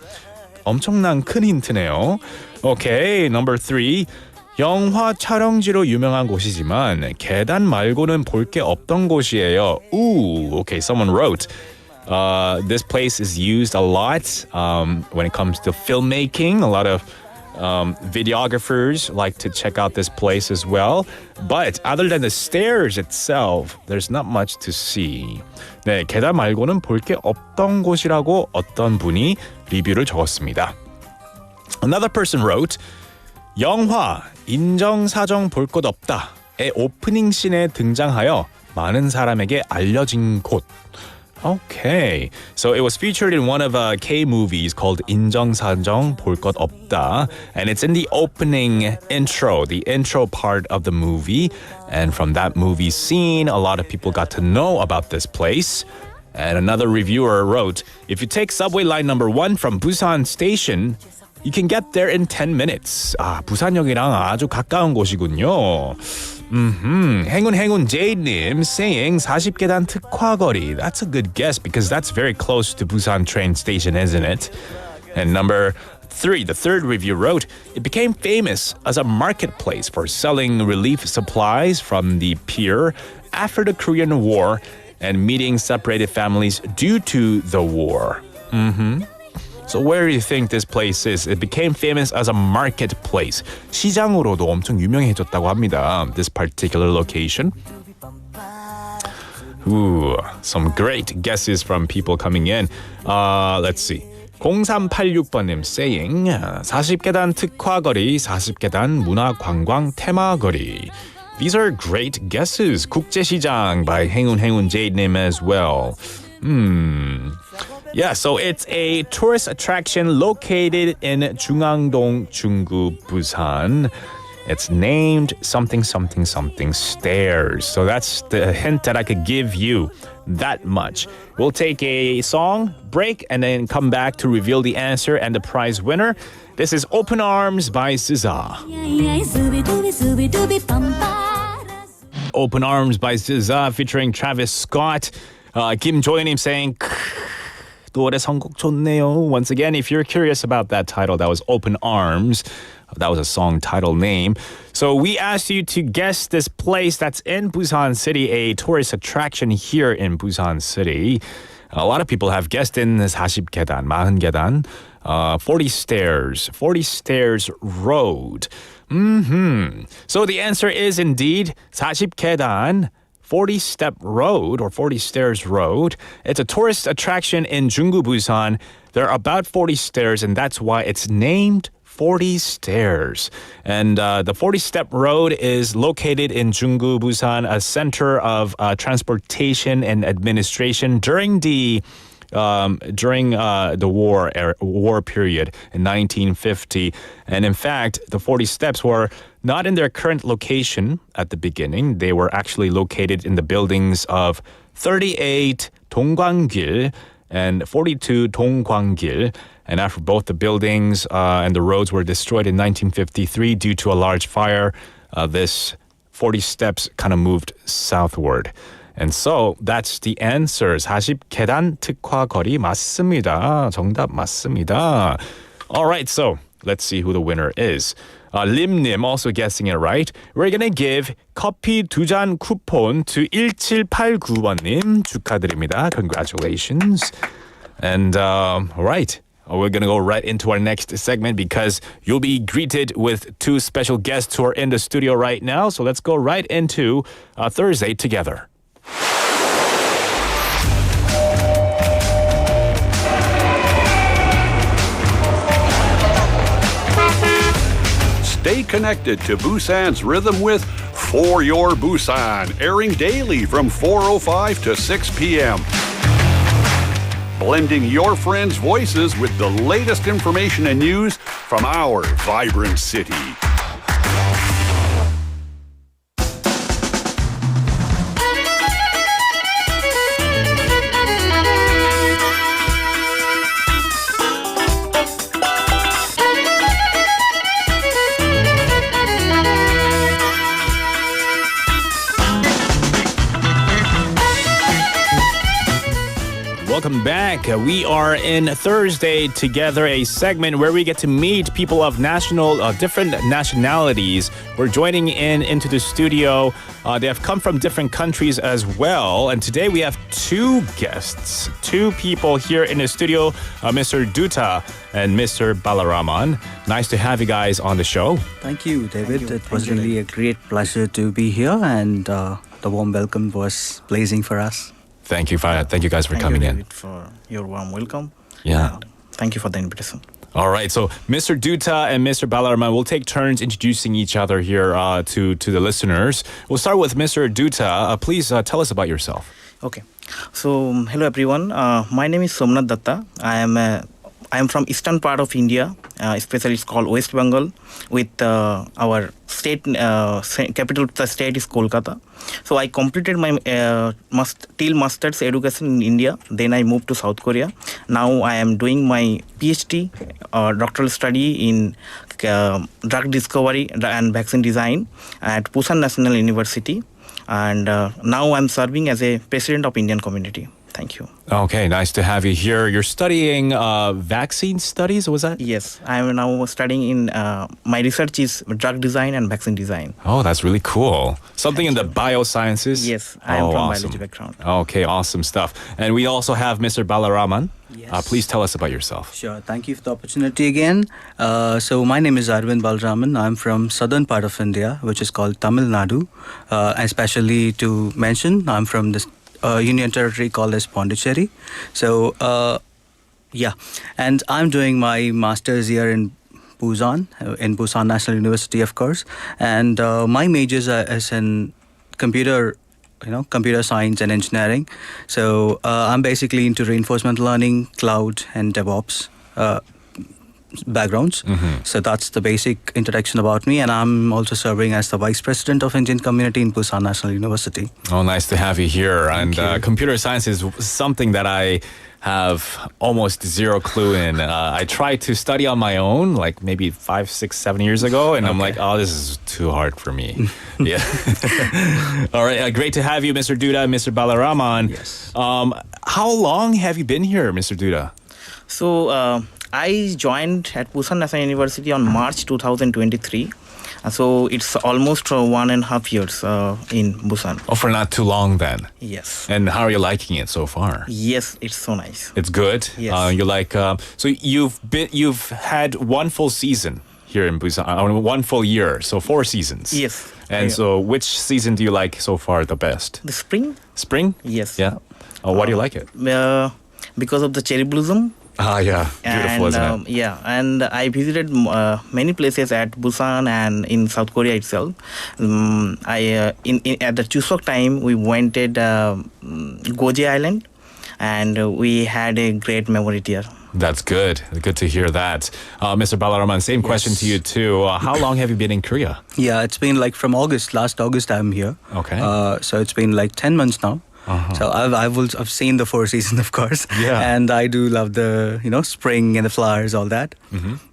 엄청난 큰 힌트네요. Okay, number 3. 영화 촬영지로 유명한 곳이지만 계단 말고는 볼 게 없던 곳이에요. Ooh, okay, someone wrote. This place is used a lot when it comes to filmmaking. A lot of videographers like to check out this place as well. But other than the stairs itself, there's not much to see. 네, 계단 말고는 볼 게 없던 곳이라고 어떤 분이 리뷰를 적었습니다. Another person wrote, 영화 인정사정 볼 것 없다의 오프닝 씬에 등장하여 많은 사람에게 알려진 곳. Okay, so it was featured in one of K movies called 인정사정 볼 것 없다, and it's in the opening intro, the intro part of the movie. And from that movie scene, a lot of people got to know about this place. And another reviewer wrote, if you take subway line number 1 from Busan Station, you can get there in 10 minutes. 아, 부산역이랑 아주 가까운 곳이군요. 행운 J님 saying 40계단 특화거리. That's a good guess because that's very close to Busan train station, isn't it? And number 3, the third review wrote, it became famous as a marketplace for selling relief supplies from the pier after the Korean War, and meeting separated families due to the war. So where do you think this place is? It became famous as a marketplace. 시장으로도 엄청 유명해졌다고 합니다. This particular location. Ooh, some great guesses from people coming in. Let's see. 0386번님 saying 40계단 특화거리, 40계단 문화관광 테마거리. These are great guesses. 국제시장 by 행운 Jade님 as well. Yeah, so it's a tourist attraction located in Jungangdong, Junggu, Busan. It's named something stairs. So that's the hint that I could give you. That much. We'll take a song break and then come back to reveal the answer and the prize winner. This is Open Arms by SZA. Open Arms by SZA featuring Travis Scott. Kim Joyenim saying 노래 선곡 좋네요. Once again, if you're curious about that title, that was Open Arms. That was a song title name. So we asked you to guess this place that's in Busan City, a tourist attraction here in Busan City. A lot of people have guessed in 40계단, 40계단, 40 stairs road. So the answer is indeed 40계단, 40-step road or 40 stairs road. It's a tourist attraction in Junggu, Busan. There are about 40 stairs, and that's why it's named 40 stairs. And the 40-step road is located in Junggu, Busan, a center of transportation and administration during the war period in 1950. And in fact, the 40 steps were not in their current location at the beginning. They were actually located in the buildings of 38 Dongkwangil and 42 Dongkwangil. And after both the buildings and the roads were destroyed in 1953 due to a large fire, this 40 steps kind of moved southward. And so that's the answer. 40계단 특화거리 맞습니다. 정답 맞습니다. All right, so let's see who the winner is. 림님 also guessing it right. We're going to give 커피 2잔 쿠폰 to 1789번님. 축하드립니다. Congratulations. And all right. We're going to go right into our next segment because you'll be greeted with two special guests who are in the studio right now. So let's go right into Thursday together. Stay connected to Busan's rhythm with For Your Busan, airing daily from 4:05 to 6 p.m. Blending your friends' voices with the latest information and news from our vibrant city. Welcome back. We are in Thursday Together, a segment where we get to meet people of different nationalities. We're joining into the studio. They have come from different countries as well. And today we have two guests, two people here in the studio, Mr. Dutta and Mr. Balaraman. Nice to have you guys on the show. Thank you, David. It was really a great pleasure to be here, and the warm welcome was blazing for us. Thank you guys for coming in. For your warm welcome. Yeah. And thank you for the invitation. All right, so Mr. Dutta and Mr. Balaraman will take turns introducing each other here to the listeners. We'll start with Mr. Dutta. Please tell us about yourself. Okay. So, hello everyone. My name is Somenath Dutta. I am from eastern part of India, especially it's called West Bengal, with our state capital of the state is Kolkata. So I completed my till master's education in India. Then I moved to South Korea. Now I am doing my PhD doctoral study in drug discovery and vaccine design at Busan National University. And now I'm serving as a president of Indian community. Thank you. Okay, nice to have you here. You're studying vaccine studies, was that? Yes, I am now studying in, my research is drug design and vaccine design. Oh, that's really cool. Something in the biosciences? Yes, I am from biology background. Okay, awesome stuff. And we also have Mr. Balaraman. Yes. Please tell us about yourself. Sure. Thank you for the opportunity again. So my name is Aravindh Balaraman. I'm from southern part of India, which is called Tamil Nadu. Especially to mention, I'm from this union territory called as Pondicherry. So, yeah. And I'm doing my master's here in Busan National University, of course. And my majors is in computer science and engineering. So I'm basically into reinforcement learning, cloud, and DevOps backgrounds. So that's the basic introduction about me. And I'm also serving as the Vice President of Indian Community in Busan National University. Oh, nice to have you here. And computer science is something that I have almost zero clue in. I tried to study on my own, like maybe 5, 6, 7 years ago, and I'm like, oh, this is too hard for me. Yeah. All right, great to have you, Mr. Dutta, Mr. Balaraman. Yes. How long have you been here, Mr. Dutta? So I joined at Busan National University on March 2023. So it's almost 1.5 years in Busan. Oh, for not too long then. Yes. And how are you liking it so far? Yes, it's so nice. It's good. Yes. You like so you've had one full season here in Busan, 1 full year, so 4 seasons. Yes. And so which season do you like so far the best? The spring. Spring? Yes. Yeah. Why do you like it? Because of the cherry blossom. Ah, yeah. Beautiful, isn't it? Yeah, and I visited many places at Busan and in South Korea itself. At the Chuseok time, we went to Goje Island, and we had a great memory there. That's good. Good to hear that. Mr. Balaraman, same question to you too. How long have you been in Korea? Yeah, it's been like from last August I'm here. Okay. So it's been like 10 months now. So I've seen the 4 seasons, of course. Yeah. And I do love the spring and the flowers, all that.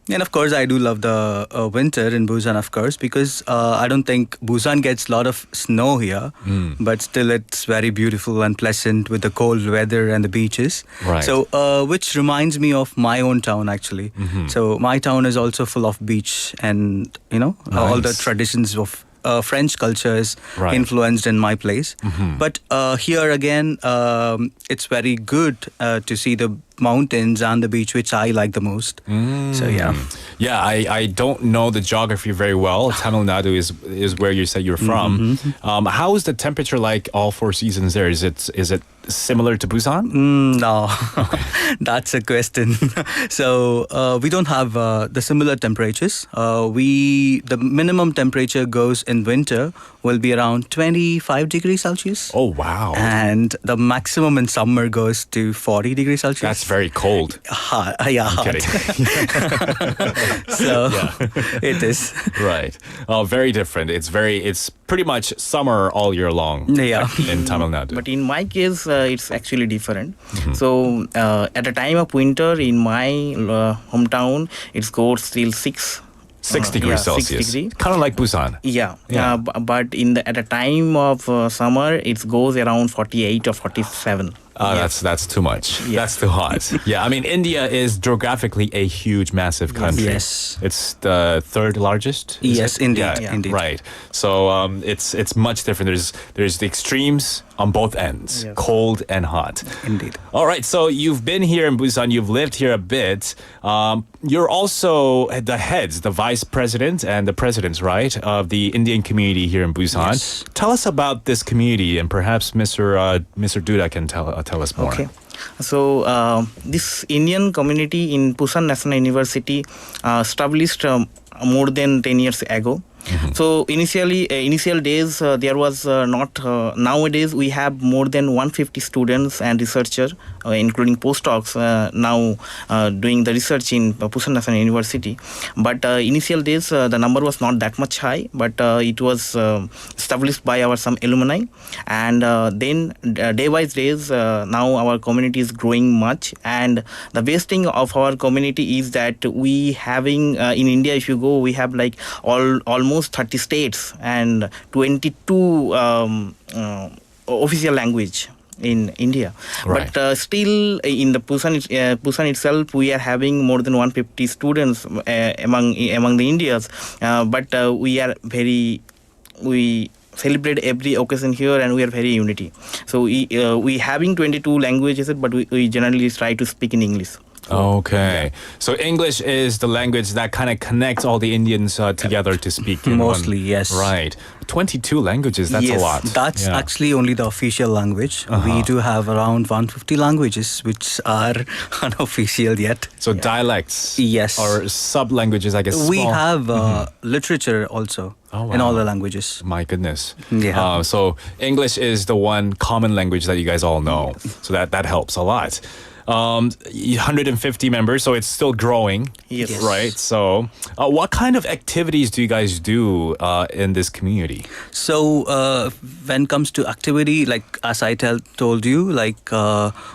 And of course I do love the winter in Busan, of course, because I don't think Busan gets a lot of snow here, but still it's very beautiful and pleasant with the cold weather and the beaches. Right. So which reminds me of my own town actually. So my town is also full of beach and all the traditions of French culture is influenced in my place. But here again, it's very good to see the mountains and the beach, which I like the most. So yeah. Yeah, I don't know the geography very well. Tamil Nadu is where you said you're from. How is the temperature like all 4 seasons there? Is it similar to Busan? No, that's a question. So we don't have the similar temperatures. The minimum temperature goes in winter will be around 25 degrees Celsius. Oh, wow. And the maximum in summer goes to 40 degrees Celsius. That's very cold. Yeah, I'm kidding. So it is. Right. Oh, very different. It's pretty much summer all year long. Yeah. In Tamil Nadu. But in my case, it's actually different. So at the time of winter in my hometown, it goes till 6 degrees Celsius. 6 degrees. Kind of like Busan. Yeah. But at the time of summer, it goes around 48 or 47. That's too much. Yeah. That's too hot. Yeah, I mean, India is geographically a huge, massive country. Yes. It's the 3rd largest. Yes, indeed. Yeah, indeed. Right. So it's much different. There's the extremes on both ends, cold and hot. Indeed. All right. So you've been here in Busan. You've lived here a bit. You're also the vice president and the president, right, of the Indian community here in Busan. Yes. Tell us about this community, and perhaps Mr. Dutta can tell us more. Okay. So this Indian community in Busan National University established more than 10 years ago. So initial days there was not. Nowadays we have more than 150 students and researchers, including postdocs, now doing the research in Busan National University. But initial days the number was not that much high, but it was established by some alumni, and then day by days now our community is growing much. And the best thing of our community is that we having in India, if you go, we have like almost 30 states and 22 official language. in India. Right. But still in the Busan itself, we are having more than 150 students among the Indians. But we celebrate every occasion here, and we are very unity. So we having 22 languages, but we generally try to speak in English. Okay. So English is the language that kind of connects all the Indians together to speak. Mostly, yes. Right. 22 languages, that's yes, a lot. That's actually only the official language. We do have around 150 languages which are unofficial yet. So dialects. Yes. Or sub-languages, I guess. We small. have literature also in all the languages. My goodness. Yeah. So English is the one common language that you guys all know. So that helps a lot. 150 members, so it's still growing. Yes. Right. So, what kind of activities do you guys do in this community? So, when it comes to activity, like as I told you, like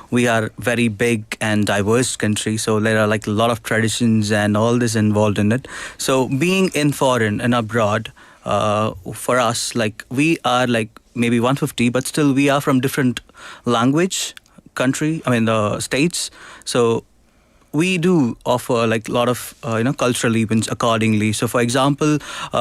we are very big and diverse country. So there are like a lot of traditions and all this involved in it. So being in foreign and abroad, for us, like we are like maybe 150, but still we are from different language. The states. So we do offer like a lot of cultural events accordingly. So for example,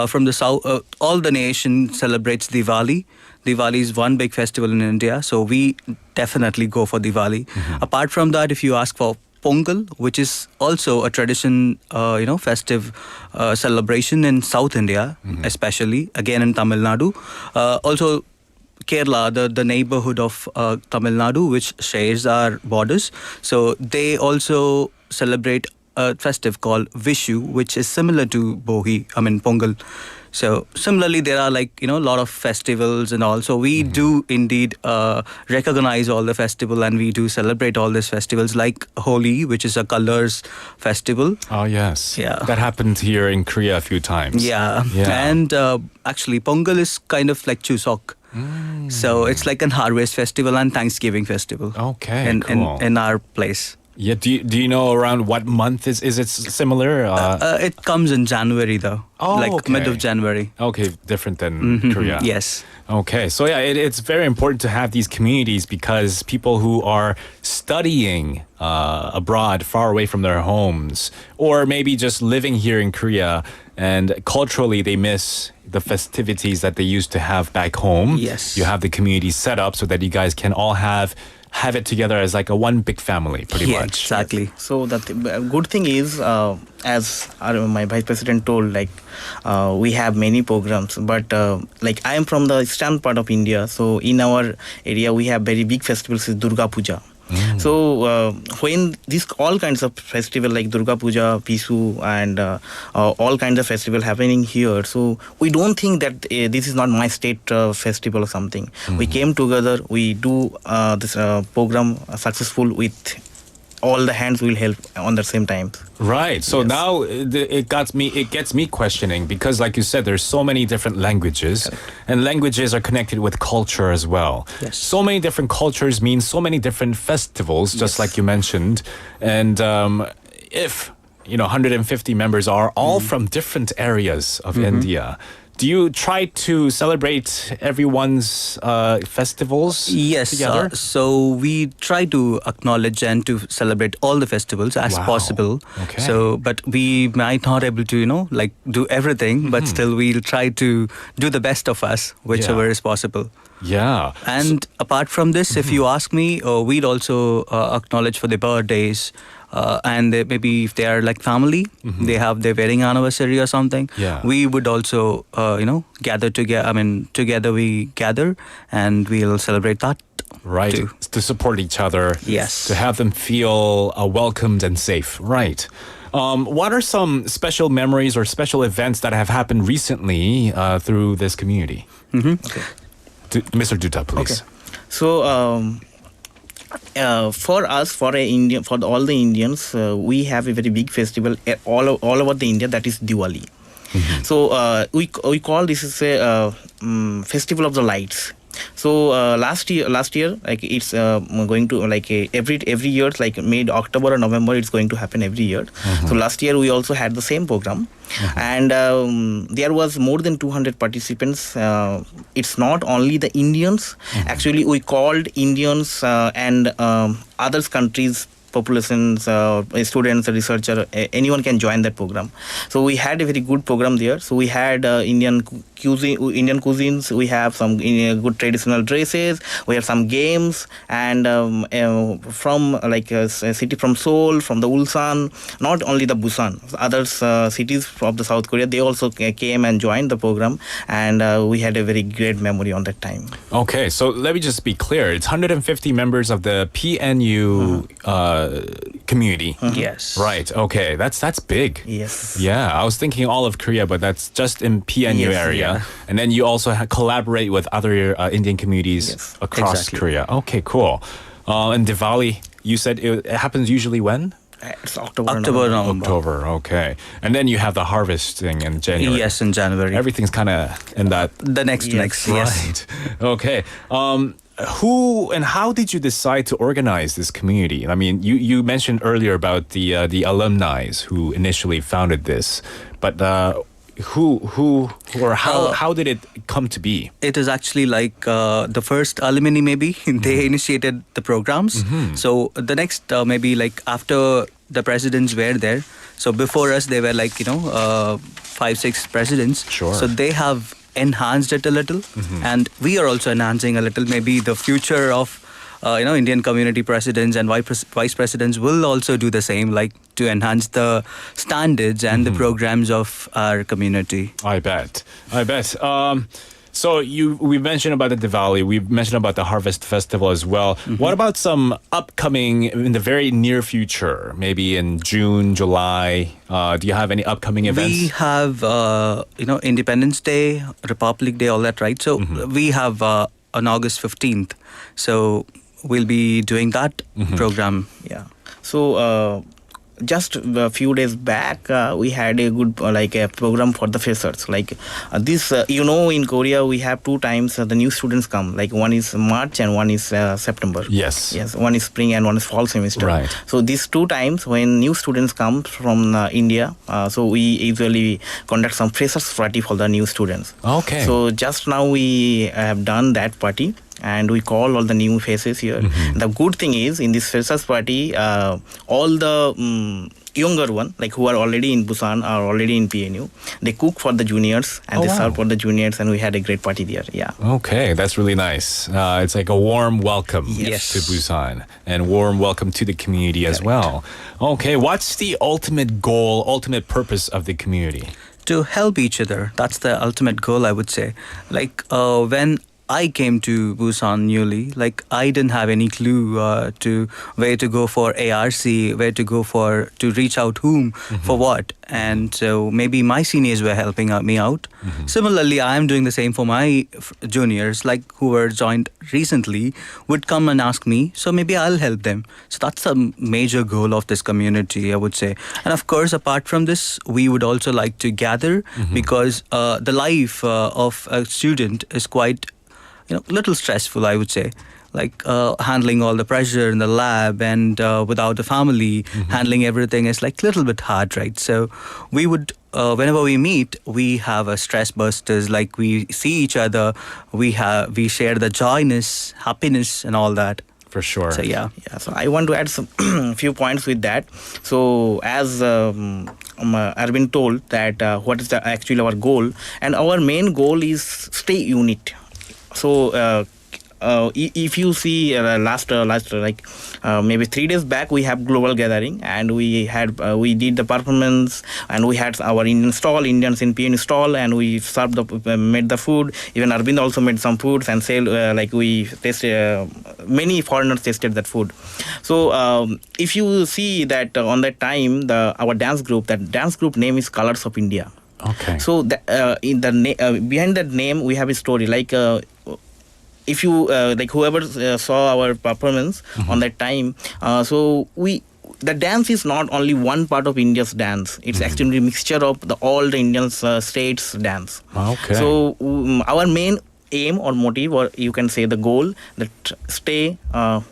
from the south, all the nation celebrates Diwali. Diwali is one big festival in India, so we definitely go for Diwali. Apart from that, if you ask for Pongal, which is also a tradition, festive celebration in South India, especially again in Tamil Nadu. Also Kerala, the neighborhood of Tamil Nadu, which shares our borders. So they also celebrate a festive called Vishu, which is similar to Pongal. So similarly, there are like, a lot of festivals and all. So we do indeed recognize all the festival, and we do celebrate all these festivals like Holi, which is a colors festival. Oh, yes. Yeah. That happened here in Korea a few times. Yeah. And actually, Pongal is kind of like Chuseok. So it's like an harvest festival and Thanksgiving festival. Okay, cool. in our place. Yeah, do you know around what month is it similar? It comes in January though. Mid of January. Okay, different than Korea. Yes. Okay, so yeah, it's very important to have these communities because people who are studying abroad, far away from their homes, or maybe just living here in Korea, and culturally they miss the festivities that they used to have back home. Yes. You have the community set up so that you guys can all have it together as like a one big family, pretty much. Exactly. So the good thing is, as my vice president told, like we have many programs, but like I am from the eastern part of India, so in our area we have very big festivals, is Durga Puja. So when all kinds of festival like Durga Puja, Vishu, and all kinds of festival happening here, so we don't think that this is not my state festival or something. We came together, we do this program successful with all the hands will help on the same time. Right. So now it gets me questioning because, like you said, there's so many different languages, and languages are connected with culture as well. Yes. So many different cultures mean so many different festivals, just like you mentioned. And if 150 members are all from different areas of India, do you try to celebrate everyone's festivals together? So we try to acknowledge and to celebrate all the festivals as possible. Okay. So, but we might not able to, do everything, but still we'll try to do the best of us, whichever is possible. Yeah. And apart from this, if you ask me, we'd also acknowledge for their birthdays. And maybe if they are like family, they have their wedding anniversary or something. Yeah. We would also, gather together. Together we gather and we'll celebrate that. Right. Too. To support each other. Yes. To have them feel welcomed and safe. Right. What are some special memories or special events that have happened recently through this community? Okay. Mr. Dutta, please. Okay. So, for us, for all the Indians, we have a very big festival all over the India, that is Diwali. So we call this is a festival of the lights. So last year, like it's going to like every year, like mid-October or November, it's going to happen every year. So last year we also had the same program, and there was more than 200 participants. It's not only the Indians. Actually, we called Indians and other countries. Populations, students, researcher, anyone can join that program. So we had a very good program there. So we had Indian cuisines. We have some good traditional dresses. We have some games, and from like a city from Seoul, from the Ulsan, not only the Busan, other cities of the South Korea, they also came and joined the program, and we had a very great memory on that time. Okay, so let me just be clear. It's 150 members of the PNU community. Yes. Right. Okay. That's big. Yes. Yeah. I was thinking all of Korea, but that's just in PNU area. Yeah. And then you also collaborate with other Indian communities across Korea. Okay. Cool. And Diwali, you said it happens usually when? It's October. October. Okay. And then you have the harvesting in January. Yes, in January. Everything's kind of in that. The next. Right. Yes. Okay. Who and how did you decide to organize this community? I mean, you mentioned earlier about the alumni who initially founded this, but who or how did it come to be? It is actually like the first alumni maybe they initiated the programs. So the next maybe like after the presidents were there. So before us they were like 5-6 presidents. Sure. So they have enhanced it a little, and we are also enhancing a little. Maybe the future of Indian community presidents and vice presidents will also do the same, like to enhance the standards and the programs of our community. I bet. So we mentioned about the Diwali, we mentioned about the Harvest Festival as well. What about some upcoming in the very near future, maybe in June, July? Do you have any upcoming events? We have, Independence Day, Republic Day, all that, right? So we have on August 15th. So we'll be doing that program. Yeah. So just a few days back, we had a good a program for the freshers. Like this, in Korea we have 2 times the new students come. Like one is March and one is September. Yes. One is spring and one is fall semester. Right. So these 2 times when new students come from India, so we usually conduct some freshers party for the new students. Okay. So just now we have done that party, and we call all the new faces here. The good thing is in this freshers party, all the younger one, like who are already in Busan or already in PNU, they cook for the juniors and serve for the juniors, and we had a great party there. Yeah. Okay, that's really nice. It's like a warm welcome to Busan and warm welcome to the community as well. Okay, what's the ultimate goal, ultimate purpose of the community? To help each other. That's the ultimate goal, I would say. Like when I came to Busan newly, like I didn't have any clue to where to go for ARC, where to go to reach out whom, for what. And so maybe my seniors were helping me out. Similarly, I am doing the same for my juniors, like who were joined recently, would come and ask me. So maybe I'll help them. So that's a major goal of this community, I would say. And of course, apart from this, we would also like to gather because the life of a student is quite little stressful, I would say, like handling all the pressure in the lab and without a family, handling everything is like a little bit hard, right? So we would, whenever we meet, we have a stress busters, like we see each other, we share the joyness, happiness and all that. For sure. So yeah. So I want to add some few points with that. So as Arvind told that what is actually our goal, and our main goal is stay unit. So if you see last maybe 3 days back, we have global gathering, and we did the performance, and we had our Indians in PN stall, and we made the food. Even Arvind also made some foods and sell, we tasted, many foreigners tasted that food. So if you see that on that time, our dance group name is Colors of India. Okay. So behind that name, we have a story. If you whoever saw our performance on that time, the dance is not only one part of India's dance. It's actually a mixture of all the Indian states' dance. Okay. So our main aim or motive, or you can say the goal, that stay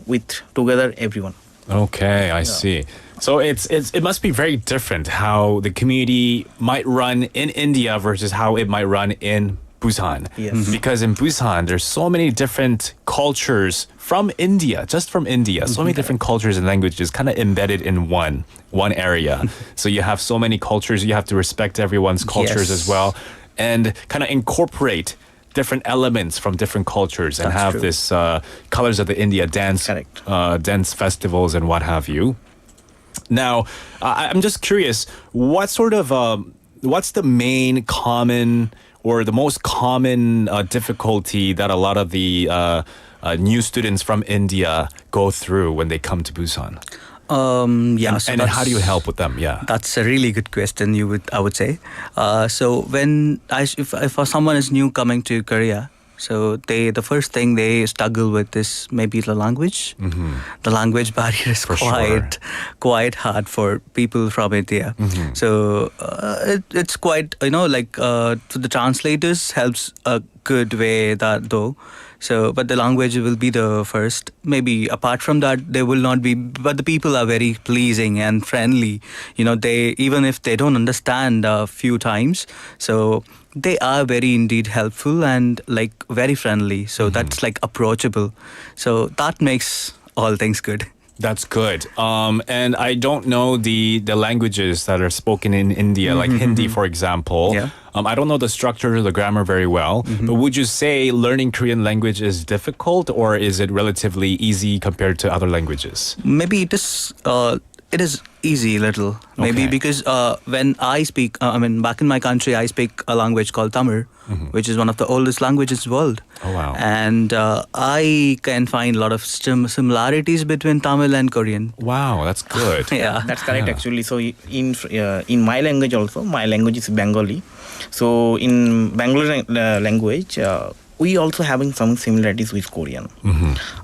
with together everyone. Okay, I see. So it must be very different how the community might run in India versus how it might run in Busan. Yes. Because in Busan, there's so many different cultures from India, just from India. So many different cultures and languages kind of embedded in one area. So you have so many cultures. You have to respect everyone's cultures as well, and kind of incorporate different elements from different cultures and have this Colors of the India dance festivals and what have you. Now, I'm just curious, what's the main common or the most common difficulty that a lot of the new students from India go through when they come to Busan? And how do you help with them? Yeah, that's a really good question. I would say. So when if someone is new coming to Korea, so the first thing they struggle with is maybe the language. Mm-hmm. The language barrier is quite hard for people from India. Mm-hmm. So it's quite to the translators helps a good way that though. So, but the language will be the first. Maybe apart from that, they will not be. But the people are very pleasing and friendly. They even if they don't understand a few times, so they are very indeed helpful and very friendly. So that's approachable. So that makes all things good. That's good. And I don't know the languages that are spoken in India, like Hindi, for example. Yeah. I don't know the structure or the grammar very well. But would you say learning Korean language is difficult, or is it relatively easy compared to other languages? Maybe it is easy a little. Maybe because when I speak, back in my country, I speak a language called Tamil, which is one of the oldest languages in the world. Oh, wow. And I can find a lot of similarities between Tamil and Korean. Wow, that's good. Yeah. That's correct, actually. So in my language also, my language is Bengali. So in Bengali language, we also having some similarities with Korean.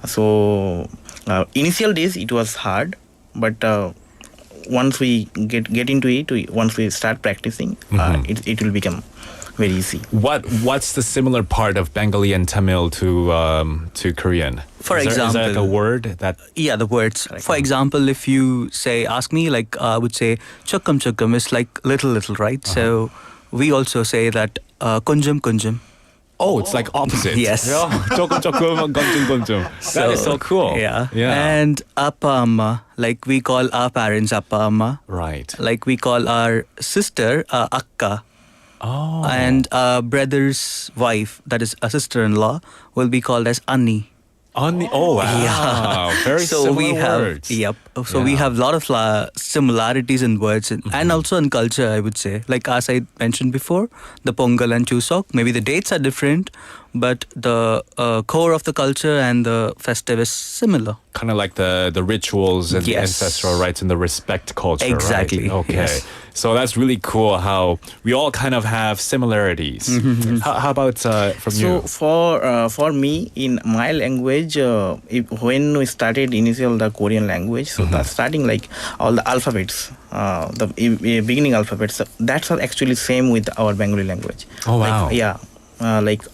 So initial days it was hard, but once we get into it, once we start practicing, it will become very easy. What's the similar part of Bengali and Tamil to Korean? For is example, there a word that? Yeah, the words. For example, if you ask me, I would say chakam chakam is little, right? So we also say that kunjum kunjum. Oh, it's like opposite. Yes. Chokum chokum, gonjum gonjum. That is so cool. Yeah. And appa amma, we call our parents appa amma. Right. We call our sister akka. Oh. And our brother's wife, that is a sister-in-law, will be called as Anni. Anni. Oh, wow. Yeah. Very similar words. Yep. So we have a lot of similarities in words and also in culture, I would say. As I mentioned before, the Pongal and Chuseok, maybe the dates are different, but the core of the culture and the festive is similar. Kind of like the rituals and the ancestral rites and the respect culture, exactly. Right? Okay. Yes. So that's really cool how we all kind of have similarities. How about from you? So for me, in my language, when we started initial the Korean language, so that's starting all the alphabets, the beginning alphabets, that's actually same with our Bengali language. Oh, wow. Like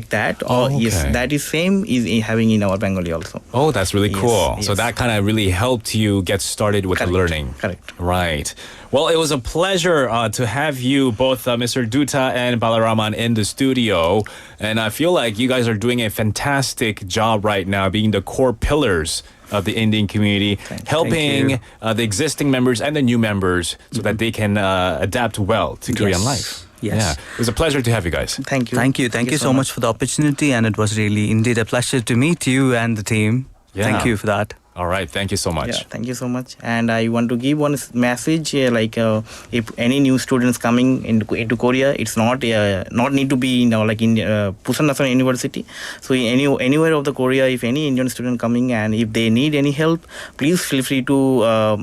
that. Yes, that is same is having in our Bengali also. Oh, that's really cool. Yes. So that kind of really helped you get started with the learning. Correct. Right. Well, it was a pleasure to have you both, Mr. Dutta and Balaraman, in the studio. And I feel like you guys are doing a fantastic job right now, being the core pillars of the Indian community, helping the existing members and the new members so that they can adapt well to Korean life. Yes. Yeah. It was a pleasure to have you guys. Thank you. Thank you so much for the opportunity, and it was really indeed a pleasure to meet you and the team. Yeah. Thank you for that. All right. Thank you so much. Yeah, thank you so much. And I want to give one message, if any new students coming into Korea, it's not need to be in Busan National University. So anywhere of the Korea, if any Indian student coming and if they need any help, please feel free to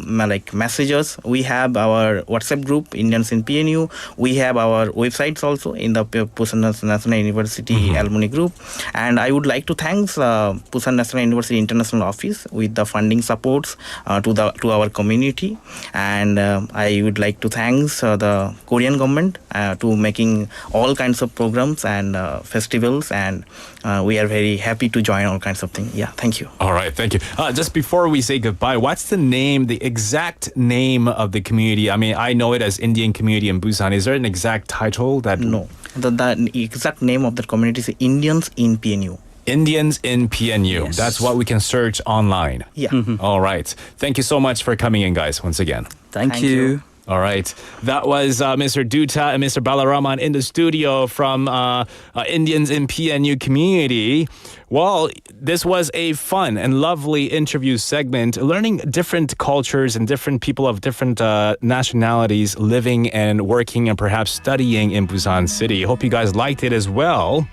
message us. We have our WhatsApp group, Indians in PNU. We have our websites also in the Busan National University alumni group. And I would like to thank Busan National University International Office with the the funding supports to our community. And I would like to thank the Korean government to making all kinds of programs and festivals, and we are very happy to join all kinds of things. Yeah, thank you. All right, thank you. Just before we say goodbye, what's the exact name of the community? I mean, I know it as Indian community in Busan. Is there an exact title that? No, the exact name of the community is Indians in PNU. Indians in PNU. Yes. That's what we can search online. Yeah. All right. Thank you so much for coming in, guys, once again. Thank you. All right. That was Mr. Dutta and Mr. Balaraman in the studio from Indians in PNU community. Well, this was a fun and lovely interview segment, learning different cultures and different people of different nationalities living and working and perhaps studying in Busan City. Hope you guys liked it as well.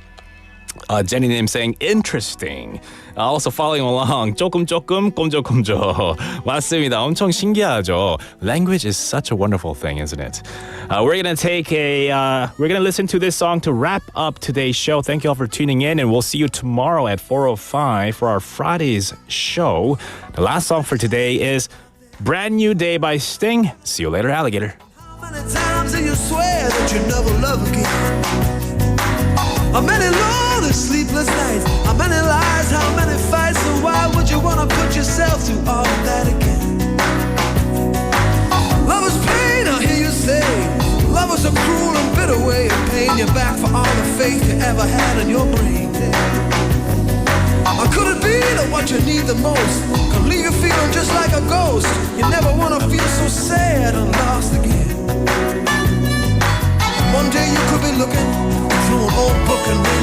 Jenny Nim saying interesting. Also following along 조금 꼼조꼼조. 맞습니다. 엄청 신기하죠. Language is such a wonderful thing, isn't it? We're gonna listen to this song to wrap up today's show. Thank you all for tuning in, and we'll see you tomorrow at 4:05 for our Friday's show. The last song for today is Brand New Day by Sting. See you later, alligator. How many times do you swear that you never love again? How many lonely sleepless nights? How many lies? How many fights? So why would you wanna put yourself through all of that again? Love is pain, I hear you say. Love is a cruel and bitter way of paying you back for all the faith you ever had in your brain. Or could it be that what you need the most can leave you feeling just like a ghost? You never wanna feel so sad and lost again. One day you could be looking through an old book and read